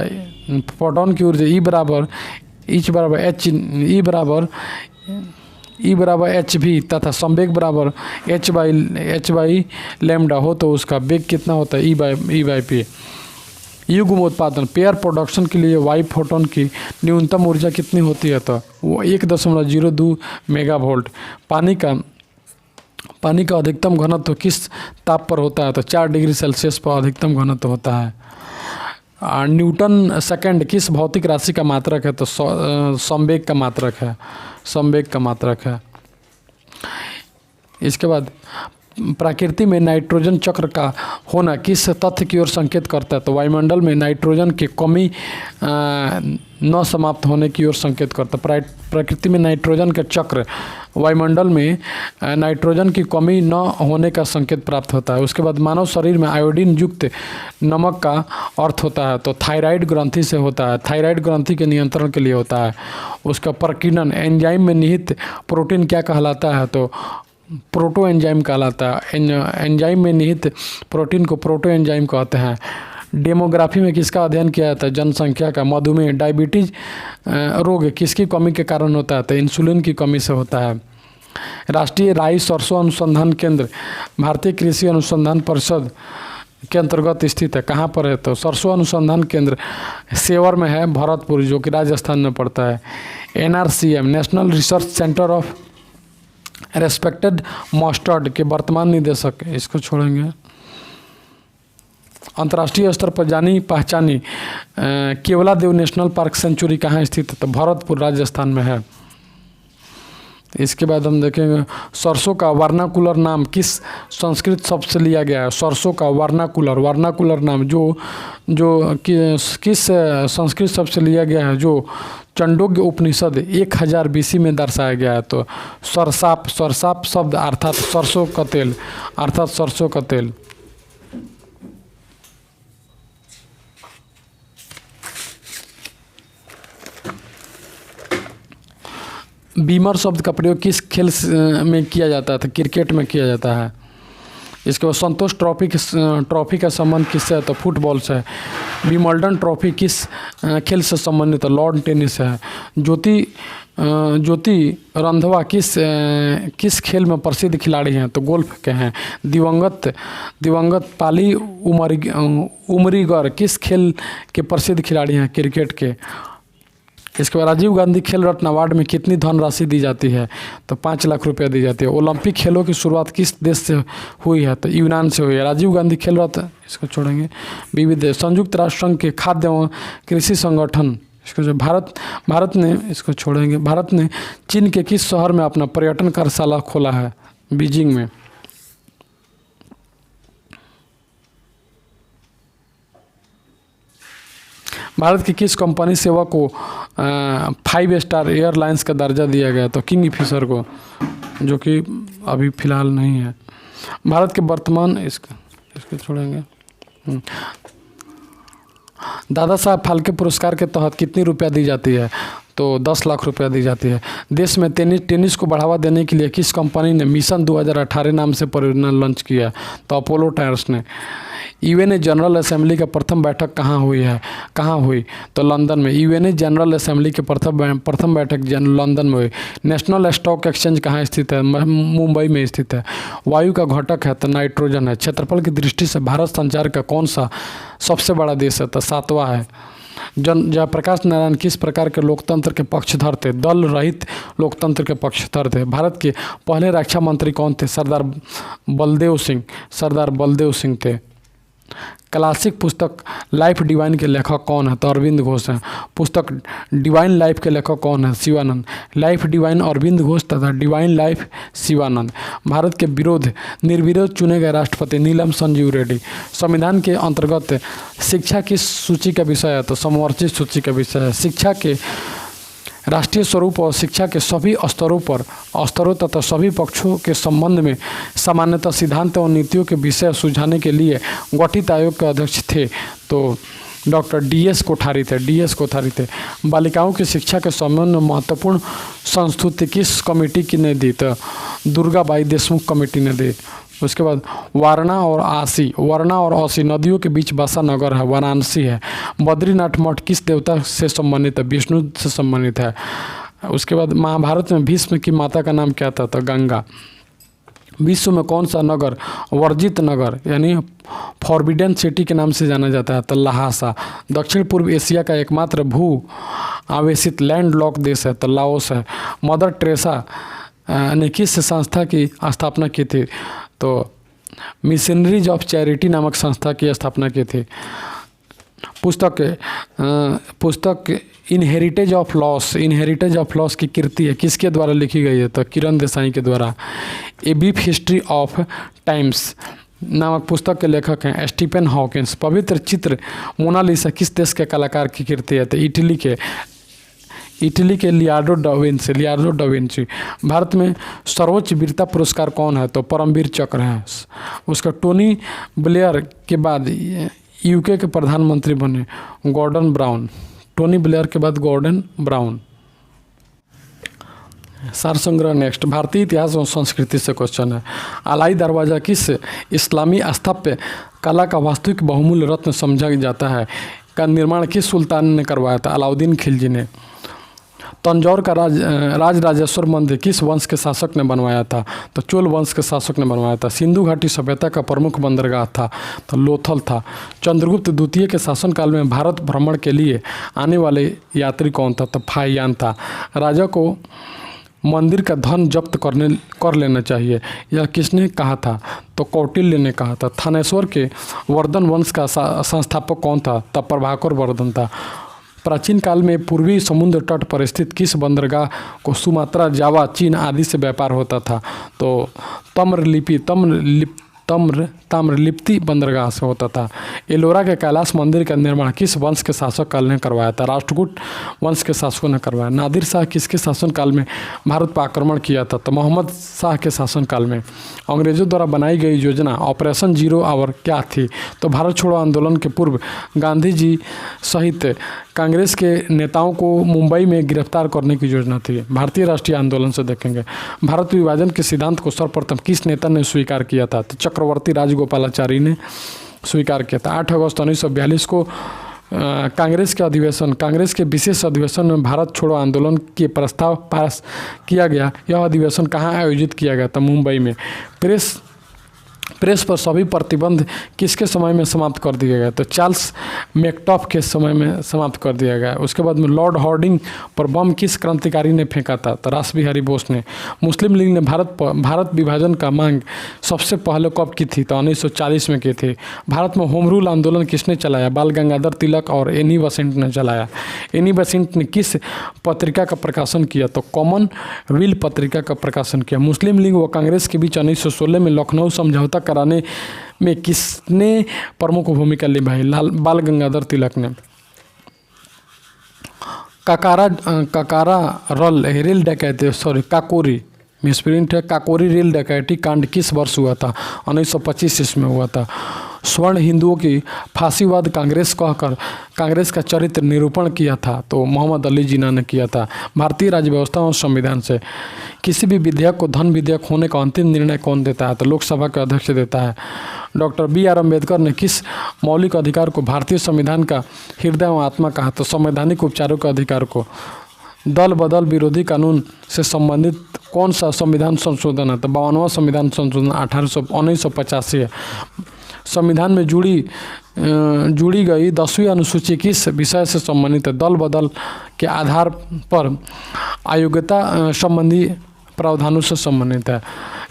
E बराबर एच भी तथा संवेग बराबर एच बाई लैम्डा हो तो उसका वेग कितना होता है? ई बाई पी। युग्म उत्पादन पेयर प्रोडक्शन के लिए वाई फोटोन की न्यूनतम ऊर्जा कितनी होती है? तो वो 1.02 मेगावोल्ट। पानी का अधिकतम घनत्व किस ताप पर होता है? तो 4 डिग्री सेल्सियस पर अधिकतम घनत्व होता है। न्यूटन सेकंड किस भौतिक राशि का मात्रक है? तो संवेग का मात्रक है। इसके बाद प्रकृति में नाइट्रोजन चक्र का होना किस तथ्य की ओर संकेत करता है? तो वायुमंडल में नाइट्रोजन की कमी न समाप्त होने की ओर संकेत करता है। प्रकृति में नाइट्रोजन का चक्र वायुमंडल में नाइट्रोजन की कमी न होने का संकेत प्राप्त होता है। उसके बाद मानव शरीर में आयोडीन युक्त नमक का अर्थ होता है तो थायराइड ग्रंथि से होता है। थायराइड ग्रंथि के नियंत्रण के लिए होता है। उसका प्रकीर्णन एंजाइम में निहित प्रोटीन क्या कहलाता है? तो प्रोटो एंजाइम कहलाता है। एंजाइम में निहित प्रोटीन को प्रोटो एंजाइम कहते हैं। डेमोग्राफी में किसका अध्ययन किया जाता है? जनसंख्या का। मधुमेह डायबिटीज रोग किसकी कमी के कारण होता है? तो इंसुलिन की कमी से होता है। राष्ट्रीय राई सरसों अनुसंधान केंद्र भारतीय कृषि अनुसंधान परिषद के अंतर्गत स्थित है। कहाँ पर है? तो सरसों अनुसंधान केंद्र सेवर में है, भरतपुर, जो कि राजस्थान में पड़ता है। NRCM national research centre of respected mustard के वर्तमान निदेशक, इसको छोड़ेंगे। अंतर्राष्ट्रीय स्तर पर जानी पहचानी केवलादेव नेशनल पार्क सेंचुरी कहाँ स्थित है? तो भरतपुर, राजस्थान में है। इसके बाद हम देखेंगे सरसों का वर्नाकुलर नाम किस संस्कृत शब्द से लिया गया है? सरसों का वर्नाकुलर नाम जो किस संस्कृत शब्द से लिया गया है? जो चंडोग्य उपनिषद 1000 BC में दर्शाया गया है। तो सरसाप शब्द अर्थात सरसों का तेल। बीमर शब्द का प्रयोग किस खेल में किया जाता है? तो क्रिकेट में किया जाता है। इसके बाद संतोष ट्रॉफी का संबंध किससे है? तो फुटबॉल से है। विंबलडन ट्रॉफी किस खेल से संबंधित है? लॉन टेनिस है। ज्योति रंधवा किस खेल में प्रसिद्ध खिलाड़ी हैं? तो गोल्फ के हैं। दिवंगत पाली उमरीगर किस खेल के प्रसिद्ध खिलाड़ी हैं? क्रिकेट के। इसके बाद राजीव गांधी खेल रत्न अवार्ड में कितनी धनराशि दी जाती है? तो 5 लाख रुपया दी जाती है। ओलंपिक खेलों की शुरुआत किस देश से हुई है? तो यूनान से हुई है। राजीव गांधी खेल रत्न, इसको छोड़ेंगे। विविध देश। संयुक्त राष्ट्र संघ के खाद्य एवं कृषि संगठन, इसको जो भारत ने, इसको छोड़ेंगे। भारत ने चीन के किस शहर में अपना पर्यटन कार्यशाला खोला है? बीजिंग में। भारत की किस कंपनी सेवा को 5 स्टार एयरलाइंस का दर्जा दिया गया? तो किंगफिशर को, जो कि अभी फ़िलहाल नहीं है। भारत के वर्तमान, इसको छोड़ेंगे। दादा साहब फाल्के पुरस्कार के तहत कितनी रुपया दी जाती है? तो 10 लाख रुपया दी जाती है। देश में टेनिस को बढ़ावा देने के लिए किस कंपनी ने मिशन 2018 नाम से परियोजना लॉन्च किया? तो अपोलो टायर्स ने। यूएनए जनरल असेंबली का प्रथम बैठक कहाँ हुई? तो लंदन में। यूएनए जनरल असेंबली के प्रथम बैठक लंदन में हुई। नेशनल स्टॉक एक्सचेंज कहाँ स्थित है? मुंबई में स्थित है। वायु का घटक है तो नाइट्रोजन है। क्षेत्रफल की दृष्टि से भारत संचार का कौन सा सबसे बड़ा देश है? तो 7वां है। जयप्रकाश नारायण किस प्रकार के लोकतंत्र के पक्षधर थे? दल रहित लोकतंत्र के पक्षधर थे। भारत के पहले रक्षा मंत्री कौन थे? सरदार बलदेव सिंह थे। क्लासिक पुस्तक लाइफ डिवाइन के लेखक कौन है? तो अरविंद घोष हैं। पुस्तक डिवाइन लाइफ के लेखक कौन है? शिवानंद। लाइफ डिवाइन अरविंद घोष तथा डिवाइन लाइफ शिवानंद। भारत के निर्विरोध चुने गए राष्ट्रपति नीलम संजीव रेड्डी। संविधान के अंतर्गत शिक्षा किस सूची का विषय है? तो समवर्ती सूची का विषय है। शिक्षा के राष्ट्रीय स्वरूप और शिक्षा के सभी स्तरों तथा सभी पक्षों के संबंध में सामान्यतः सिद्धांत और नीतियों के विषय सुझाने के लिए गठित आयोग के अध्यक्ष थे तो डॉक्टर डी.एस. कोठारी थे। बालिकाओं की शिक्षा के संबंध में महत्वपूर्ण संस्तुति किस कमेटी की ने दी? तो दुर्गाबाई देशमुख कमेटी ने दी। उसके बाद वारणा और आसी नदियों के बीच बसा नगर है, वाराणसी है। बद्रीनाथ मठ किस देवता से संबंधित है? विष्णु से संबंधित है। उसके बाद महाभारत में भीष्म की माता का नाम क्या था? तो गंगा। विश्व में कौन सा नगर वर्जित नगर यानी फॉरबिडन सिटी के नाम से जाना जाता है? तो लहासा। दक्षिण पूर्व एशिया का एकमात्र भू आवेशित लैंड लॉक देश है? तो लाओस है। मदर टेरेसा ने किस संस्था की स्थापना की थी? तो मिशनरीज ऑफ चैरिटी नामक संस्था की स्थापना की थी। पुस्तक इनहेरिटेज ऑफ लॉस की कृति है किसके द्वारा लिखी गई है? तो किरण देसाई के द्वारा। A brief history of times नामक पुस्तक के लेखक हैं स्टीफन हॉकिंस। पवित्र चित्र मोनालिसा किस देश के कलाकार की कृति है? तो इटली के लियार्डो डा विंची। भारत में सर्वोच्च वीरता पुरस्कार कौन है? तो परमवीर चक्र है। उसका टोनी ब्लेयर के बाद यूके के प्रधानमंत्री बने गॉर्डन ब्राउन। टोनी ब्लेयर के बाद गॉर्डन ब्राउन। सार संग्रह नेक्स्ट। भारतीय इतिहास और संस्कृति से क्वेश्चन है। अलाई दरवाज़ा किस इस्लामी स्थापत्य कला का वास्तविक बहुमूल्य रत्न समझा जाता है? का निर्माण किस सुल्तान ने करवाया था? अलाउद्दीन खिलजी ने। तंजौर का राजराजेश्वर मंदिर किस वंश के शासक ने बनवाया था? तो चोल वंश के शासक ने बनवाया था। सिंधु घाटी सभ्यता का प्रमुख बंदरगाह था? तो लोथल था। चंद्रगुप्त द्वितीय के शासनकाल में भारत भ्रमण के लिए आने वाले यात्री कौन था? तो फाहियान था। राजा को मंदिर का धन जब्त कर लेना चाहिए, यह किसने कहा था? तो कौटिल्य ने कहा था। थानेश्वर के वर्धन वंश का संस्थापक कौन था? तब प्रभाकर वर्धन था। प्राचीन काल में पूर्वी समुद्र तट पर स्थित किस बंदरगाह को सुमात्रा, जावा, चीन आदि से व्यापार होता था? तो ताम्रलिप्ति बंदरगाह से होता था। एलोरा के कैलाश मंदिर का निर्माण किस वंश के शासक काल ने करवाया था? राष्ट्रकूट वंश के शासकों ने करवाया। नादिर शाह किसके शासनकाल में भारत पर आक्रमण किया था? तो मोहम्मद शाह के शासनकाल में। अंग्रेजों द्वारा बनाई गई योजना ऑपरेशन जीरो आवर क्या थी? तो भारत छोड़ो आंदोलन के पूर्व गांधी जी सहित कांग्रेस के नेताओं को मुंबई में गिरफ्तार करने की योजना थी। भारतीय राष्ट्रीय आंदोलन से देखेंगे। भारत विभाजन के सिद्धांत को सर्वप्रथम किस नेता ने स्वीकार किया था? तो चक्रवर्ती राजगोपालाचारी ने स्वीकार किया था। 8 अगस्त 1942 को कांग्रेस के विशेष अधिवेशन में भारत छोड़ो आंदोलन के प्रस्ताव पास किया गया। यह अधिवेशन कहाँ आयोजित किया गया था? मुंबई में। प्रेस पर सभी प्रतिबंध किसके समय में समाप्त कर दिया गया? तो चार्ल्स मैकटॉफ के समय में समाप्त कर दिया गया। उसके बाद में लॉर्ड हॉर्डिंग पर बम किस क्रांतिकारी ने फेंका था? तो रास बिहारी बोस ने। मुस्लिम लीग ने भारत विभाजन का मांग सबसे पहले कब की थी? तो 1940 में की थी। भारत में होम रूल आंदोलन किसने चलाया? बाल गंगाधर तिलक और एनी बेसेंट ने चलाया। एनी बेसेंट ने किस पत्रिका का प्रकाशन किया? तो कॉमनवेल्थ पत्रिका का प्रकाशन किया। मुस्लिम लीग व कांग्रेस के बीच 1916 में लखनऊ समझौता कराने में किसने प्रमुख भूमिका निभाई? बाल गंगाधर तिलक ने। काकोरी मिसप्रिंट है। काकोरी रेल डकैती कांड किस वर्ष हुआ था? 1925 ईस्वी में हुआ था। स्वर्ण हिंदुओं की फांसीवाद कांग्रेस कहकर कांग्रेस का चरित्र निरूपण किया था? तो मोहम्मद अली जिन्ना ने किया था। भारतीय राज्य व्यवस्था और संविधान से किसी भी विधेयक को धन विधेयक होने का अंतिम निर्णय कौन देता है? तो लोकसभा के अध्यक्ष देता है। Doctor B.R. अम्बेडकर ने किस मौलिक अधिकार को भारतीय संविधान का हृदय व आत्मा कहा? तो संवैधानिक उपचारों के अधिकार को। दल बदल विरोधी कानून से संबंधित कौन सा संविधान संशोधन है? तो 52वां संविधान संशोधन 1985 है। संविधान में जुड़ी गई 10वीं अनुसूची किस विषय से संबंधित है? दल बदल के आधार पर अयोग्यता संबंधी प्रावधानों से संबंधित है।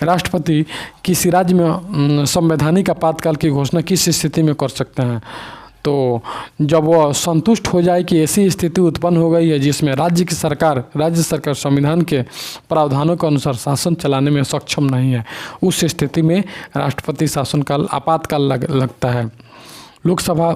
राष्ट्रपति किसी राज्य में संवैधानिक आपातकाल की घोषणा किस स्थिति में कर सकते हैं? तो जब वह संतुष्ट हो जाए कि ऐसी स्थिति उत्पन्न हो गई है जिसमें राज्य सरकार संविधान के प्रावधानों के अनुसार शासन चलाने में सक्षम नहीं है, उस स्थिति में राष्ट्रपति शासनकाल आपातकाल लगता है। लोकसभा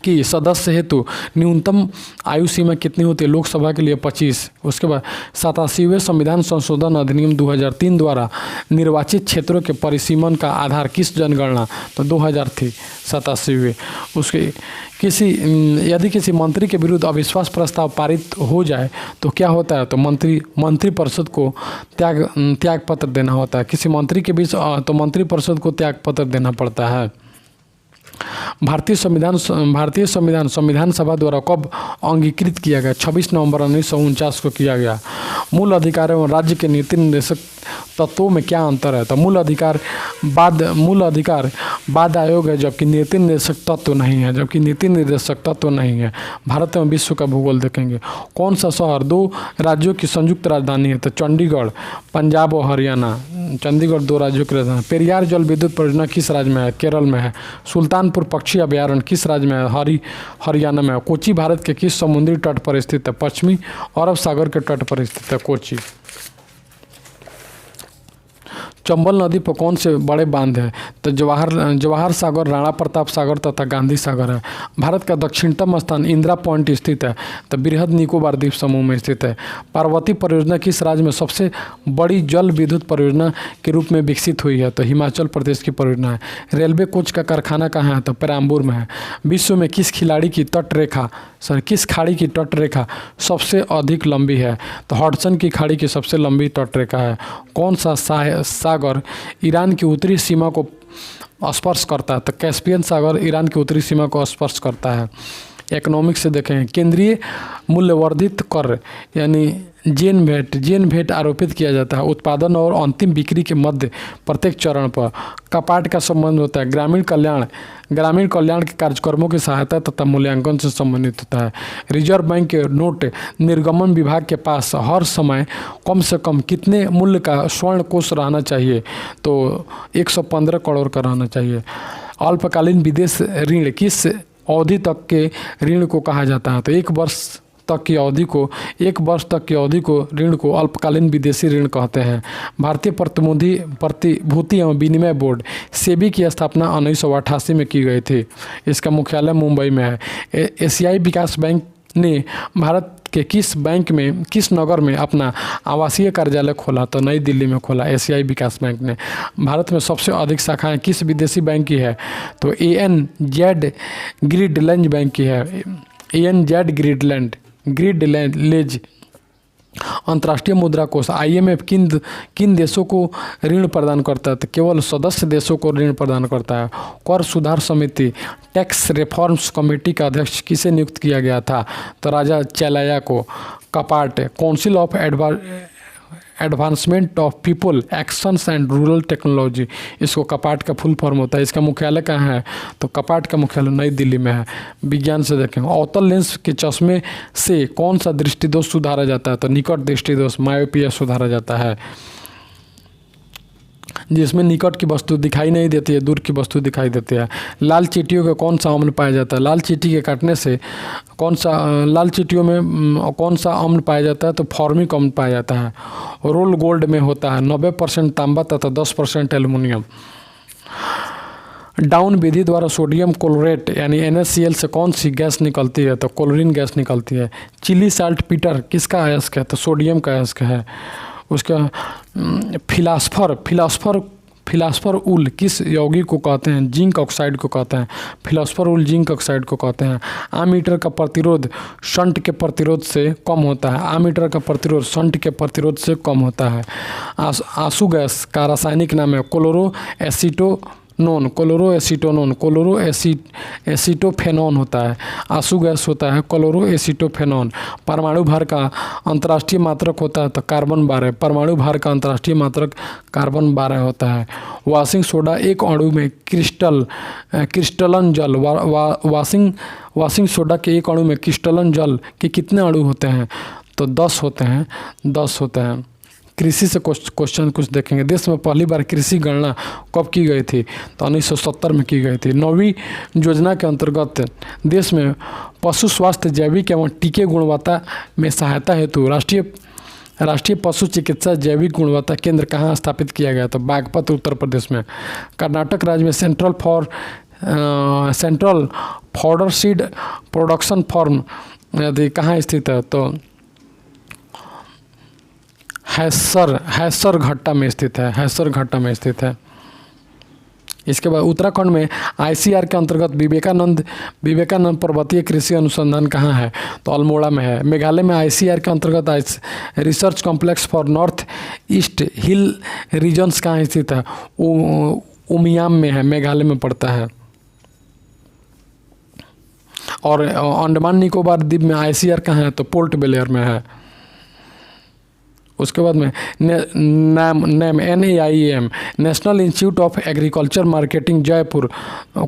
की सदस्य हेतु न्यूनतम आयु सीमा कितनी होती है? लोकसभा के लिए 25। उसके बाद 87वें संविधान संशोधन अधिनियम 2003 द्वारा निर्वाचित क्षेत्रों के परिसीमन का आधार किस जनगणना? तो 2000 थी 87वें। उसके यदि किसी मंत्री के विरुद्ध अविश्वास प्रस्ताव पारित हो जाए तो क्या होता है? तो मंत्रिपरिषद को त्याग पत्र देना होता है। किसी मंत्री के बीच तो मंत्रिपरिषद को त्याग पत्र देना पड़ता है। भारतीय संविधान सभा द्वारा कब अंगीकृत किया गया? 26 नवंबर 1949 को किया गया। मूल अधिकार एवं राज्य के नीति निर्देशक तत्वों में क्या अंतर है? तो मूल अधिकार बाद आयोग है, जबकि नीति निर्देशक तत्व नहीं है। भारत में विश्व का भूगोल देखेंगे। कौन सा शहर 2 राज्यों की संयुक्त राजधानी है? तो चंडीगढ़। पंजाब और हरियाणा, चंडीगढ़ 2 राज्यों की राजधानी। पेरियार जल विद्युत परियोजना किस राज्य में है? केरल में है। सुल्तानपुर पक्षी अभयारण्य किस राज्य में है? हरियाणा में है। कोची भारत के किस समुद्री तट पर स्थित है? पश्चिमी अरब सागर के तट पर स्थित है कोची। चंबल नदी पर कौन से बड़े बांध है? तो जवाहर सागर, राणा प्रताप सागर तथा गांधी सागर है। भारत का दक्षिणतम स्थान इंदिरा पॉइंट स्थित है, तो बृहद निकोबार द्वीप समूह में स्थित है। पार्वती परियोजना किस राज्य में सबसे बड़ी जल विद्युत परियोजना के रूप में विकसित हुई है? तो हिमाचल प्रदेश की परियोजना है। रेलवे कोच का कारखाना कहाँ है? तो पेराम्बूर में है। विश्व में किस खाड़ी की तटरेखा सबसे अधिक लंबी है? तो हडसन की खाड़ी की सबसे लंबी तटरेखा है। कौन सा सागर ईरान की उत्तरी सीमा को स्पर्श करता है? तो कैस्पियन सागर ईरान की उत्तरी सीमा को स्पर्श करता है। इकोनॉमिक्स से देखें, केंद्रीय मूल्यवर्धित कर यानी जेन भेट आरोपित किया जाता है उत्पादन और अंतिम बिक्री के मध्य प्रत्येक चरण पर। कपाट का संबंध होता है ग्रामीण कल्याण के कार्यक्रमों की सहायता तथा मूल्यांकन से संबंधित होता है। रिजर्व बैंक के नोट निर्गमन विभाग के पास हर समय कम से कम कितने मूल्य का स्वर्ण कोष रहना चाहिए? तो 115 करोड़ का रहना चाहिए। अल्पकालीन विदेश ऋण किस अवधि तक के ऋण को कहा जाता है? तो 1 वर्ष तक की अवधि को ऋण को अल्पकालीन विदेशी ऋण कहते हैं। भारतीय प्रतिभूति एवं विनिमय बोर्ड सेबी की स्थापना 1988 में की गई थी। इसका मुख्यालय मुंबई में है। एशियाई विकास बैंक ने भारत के किस नगर में अपना आवासीय कार्यालय खोला? तो नई दिल्ली में खोला एशियाई विकास बैंक ने। भारत में सबसे अधिक शाखाएं किस विदेशी बैंक की है? तो ANZ ग्रीडलैंड बैंक की है। ANZ ग्रीडलैंड। अंतर्राष्ट्रीय मुद्रा कोष IMF किन देशों को ऋण प्रदान करता है? तो केवल सदस्य देशों को ऋण प्रदान करता है। कर सुधार समिति टैक्स रिफॉर्म्स कमेटी का अध्यक्ष किसे नियुक्त किया गया था? तो राजा चैलाया को। कपाट council of advancement of people actions and rural technology, इसको कपाट का फुल फॉर्म होता है। इसका मुख्यालय कहाँ है? तो कपाट का मुख्यालय नई दिल्ली में है। विज्ञान से देखें, अवतल लेंस के चश्मे से कौन सा दृष्टिदोष सुधारा जाता है? तो निकट दृष्टिदोष मायोपिया सुधारा जाता है। जिसमें निकट की वस्तु दिखाई नहीं देती है, दूर की वस्तु दिखाई देती है। लाल चींटियों के कौन सा अम्ल पाया जाता है? लाल चींटी के काटने से लाल चींटियों में कौन सा अम्ल पाया जाता है? तो फॉर्मिक अम्ल पाया जाता है। रोल गोल्ड में होता है 90% तांबा तथा 10% एल्युमिनियम। डाउन विधि द्वारा सोडियम क्लोरेट यानी NaCl से कौन सी गैस निकलती है? तो क्लोरीन गैस निकलती है। चिली साल्ट पीटर किसका अयस्क है? तो सोडियम का अयस्क है। उसका फिलासफर उल किस यौगिक को कहते हैं? जिंक ऑक्साइड को कहते हैं। फिलासफर उल जिंक ऑक्साइड को कहते हैं। आमीटर का प्रतिरोध शंट के प्रतिरोध से कम होता है। आमीटर का प्रतिरोध शंट के प्रतिरोध से कम होता है। आंसू गैस का रासायनिक नाम है क्लोरोएसिटोफेनॉन होता है। आंसू गैस होता है क्लोरोएसिटोफेनॉन। परमाणु भार का अंतर्राष्ट्रीय मात्रक होता है तो कार्बन 12। परमाणु भार का अंतर्राष्ट्रीय मात्रक कार्बन 12 होता है। वॉशिंग सोडा एक अणु में क्रिस्टलन जल वॉशिंग सोडा के एक अणु में क्रिस्टलन जल के कितने अणु होते हैं? तो 10 होते हैं। कृषि से क्वेश्चन कुछ देखेंगे। देश में पहली बार कृषि गणना कब की गई थी? तो 1970 में की गई थी। 9वीं योजना के अंतर्गत देश में पशु स्वास्थ्य, जैविक एवं टीके गुणवत्ता में सहायता हेतु राष्ट्रीय पशु चिकित्सा जैविक गुणवत्ता केंद्र कहाँ स्थापित किया गया? तो बागपत, उत्तर प्रदेश में। कर्नाटक राज्य में central fodder seed production form यदि कहाँ स्थित है? तो हैसर घट्टा में स्थित है, हैसर घट्टा में स्थित है। इसके बाद उत्तराखंड में ICR के अंतर्गत विवेकानंद पर्वतीय कृषि अनुसंधान कहाँ है? तो अल्मोड़ा में है। मेघालय में ICR के अंतर्गत Research Complex for North East Hill Regions कहाँ स्थित है? उमियाम में है, मेघालय में पड़ता है। और अंडमान निकोबार द्वीप में ICR कहाँ है? तो पोर्ट ब्लेयर में है। उसके बाद में NAIM National Institute of Agriculture Marketing Jaipur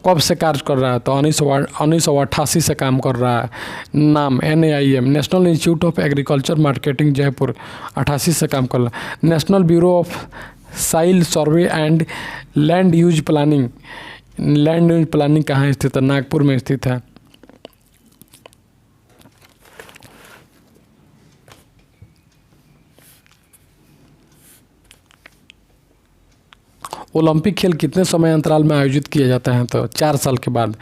कब से कार्य कर रहा है? तो 1988 से काम कर रहा है। नाम NAIM National Institute of Agriculture Marketing Jaipur 88 से काम कर रहा है। National Bureau of Soil Survey and Land Use Planning कहाँ स्थित है? नागपुर में स्थित है। ओलंपिक खेल कितने समय अंतराल में आयोजित किए जाते हैं? तो 4 साल के बाद।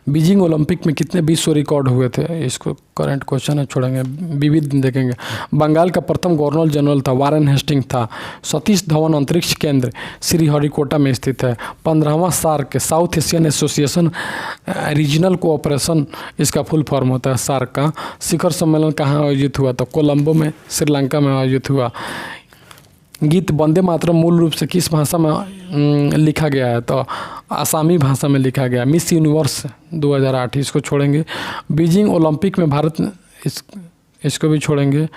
बीजिंग ओलंपिक में कितने विश्व रिकॉर्ड हुए थे? इसको करंट क्वेश्चन है, छोड़ेंगे, विविध देखेंगे। बंगाल का प्रथम गवर्नर जनरल था, वारेन हेस्टिंग था। सतीश धवन अंतरिक्ष केंद्र श्रीहरिकोटा में स्थित है। 15वां SAARC South Asian Association Regional Cooperation इसका फुल फॉर्म होता है, सार्क का। शिखर सम्मेलन कहाँ आयोजित हुआ? तो कोलंबो में, श्रीलंका में आयोजित हुआ। गीत वंदे मातरम मूल रूप से किस भाषा में लिखा गया है? तो आसामी भाषा में लिखा गया। मिस यूनिवर्स 2008 इसको छोड़ेंगे। बीजिंग ओलंपिक में भारत इसको भी छोड़ेंगे।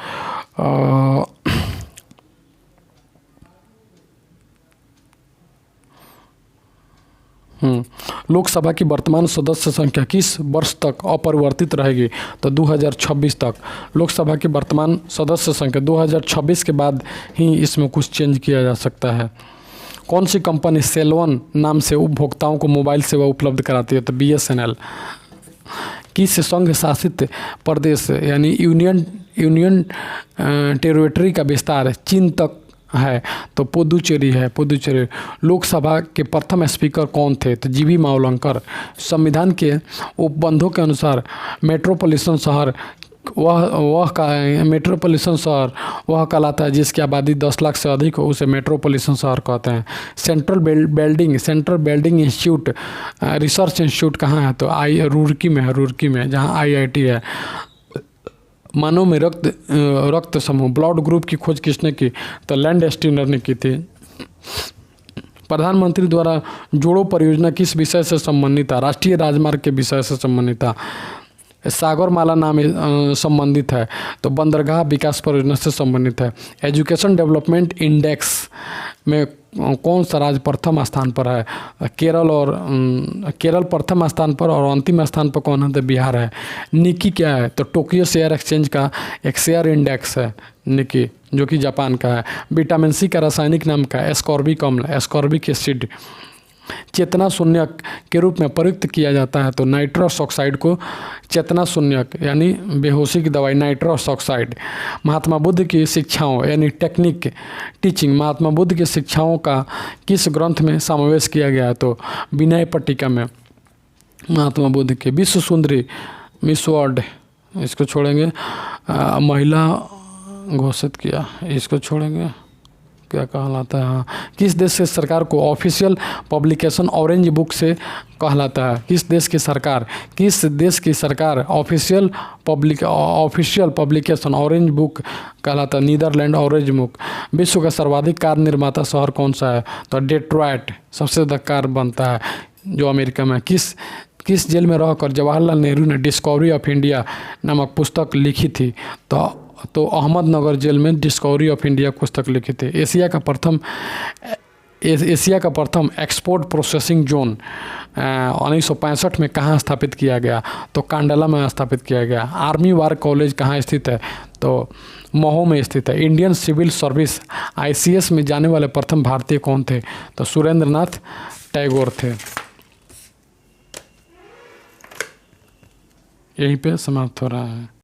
लोकसभा की वर्तमान सदस्य संख्या किस वर्ष तक अपरिवर्तित रहेगी? तो 2026 तक। लोकसभा की वर्तमान सदस्य संख्या 2026 के बाद ही इसमें कुछ चेंज किया जा सकता है। कौन सी कंपनी सेलवन नाम से उपभोक्ताओं को मोबाइल सेवा उपलब्ध कराती है? तो BSNL। किस संघ शासित प्रदेश यानी यूनियन टेरिटरी का विस्तार चीन तक है? तो पुदुचेरी है, पुदुचेरी। लोकसभा के प्रथम स्पीकर कौन थे? तो GV मावलंकर। संविधान के उपबंधों के अनुसार मेट्रोपॉलिटन शहर वह कहलाता है जिसकी आबादी 10 लाख से अधिक हो, उसे मेट्रोपॉलिटन शहर कहते हैं। Central welding institute research institute कहाँ है? तो रुड़की में है, रुड़की में, जहाँ IIT है। मानव में रक्त समूह ब्लड ग्रुप की खोज किसने की? तो लैंडस्टीनर ने की थी। प्रधानमंत्री द्वारा जोड़ो परियोजना किस विषय से संबंधित था? राष्ट्रीय राजमार्ग के विषय से संबंधित था। सागरमाला नाम संबंधित है, तो बंदरगाह विकास परियोजना से संबंधित है। एजुकेशन डेवलपमेंट इंडेक्स में कौन सा राज्य प्रथम स्थान पर है? केरल प्रथम स्थान पर, और अंतिम स्थान पर कौन है? तो बिहार है। निकी क्या है? तो टोक्यो शेयर एक्सचेंज का एक शेयर इंडेक्स है निकी, जो कि जापान का है। विटामिन C का रासायनिक नाम का एस्कॉर्बिक अम्ल, एस्कॉर्बिक एसिड। चेतना शून्यक के रूप में प्रयुक्त किया जाता है, तो नाइट्रस ऑक्साइड को चेतना शून्यक यानी बेहोशी की दवाई, नाइट्रस ऑक्साइड। महात्मा बुद्ध की शिक्षाओं यानी टीचिंग, महात्मा बुद्ध की शिक्षाओं का किस ग्रंथ में समावेश किया गया है? तो विनय पट्टिका में महात्मा बुद्ध के। विश्व सुंदरी, मिस वर्ल्ड इसको छोड़ेंगे। महिला घोषित किया, इसको छोड़ेंगे। क्या कहलाता है? हाँ, किस देश के सरकार को ऑफिशियल पब्लिकेशन ऑरेंज बुक से कहलाता है? किस देश की सरकार ऑफिशियल पब्लिकेशन ऑरेंज बुक कहलाता है? Netherland orange book. विश्व का सर्वाधिक कार निर्माता शहर कौन सा है? तो डेट्रॉयट सबसे ज़्यादा कार बनता है, जो अमेरिका में। किस जेल में रहकर जवाहरलाल नेहरू ने डिस्कवरी ऑफ इंडिया नामक पुस्तक लिखी थी? तो अहमदनगर जेल में डिस्कवरी ऑफ इंडिया पुस्तक लिखी थी। एशिया का प्रथम एशिया का प्रथम एक्सपोर्ट प्रोसेसिंग जोन 1965 में कहाँ स्थापित किया गया? तो कांडला में स्थापित किया गया। आर्मी वार कॉलेज कहाँ स्थित है? तो महो में स्थित है। इंडियन सिविल सर्विस ICS में जाने वाले प्रथम भारतीय कौन थे? तो सुरेंद्र नाथ टैगोर थे। यहीं पे समाप्त हो रहा है।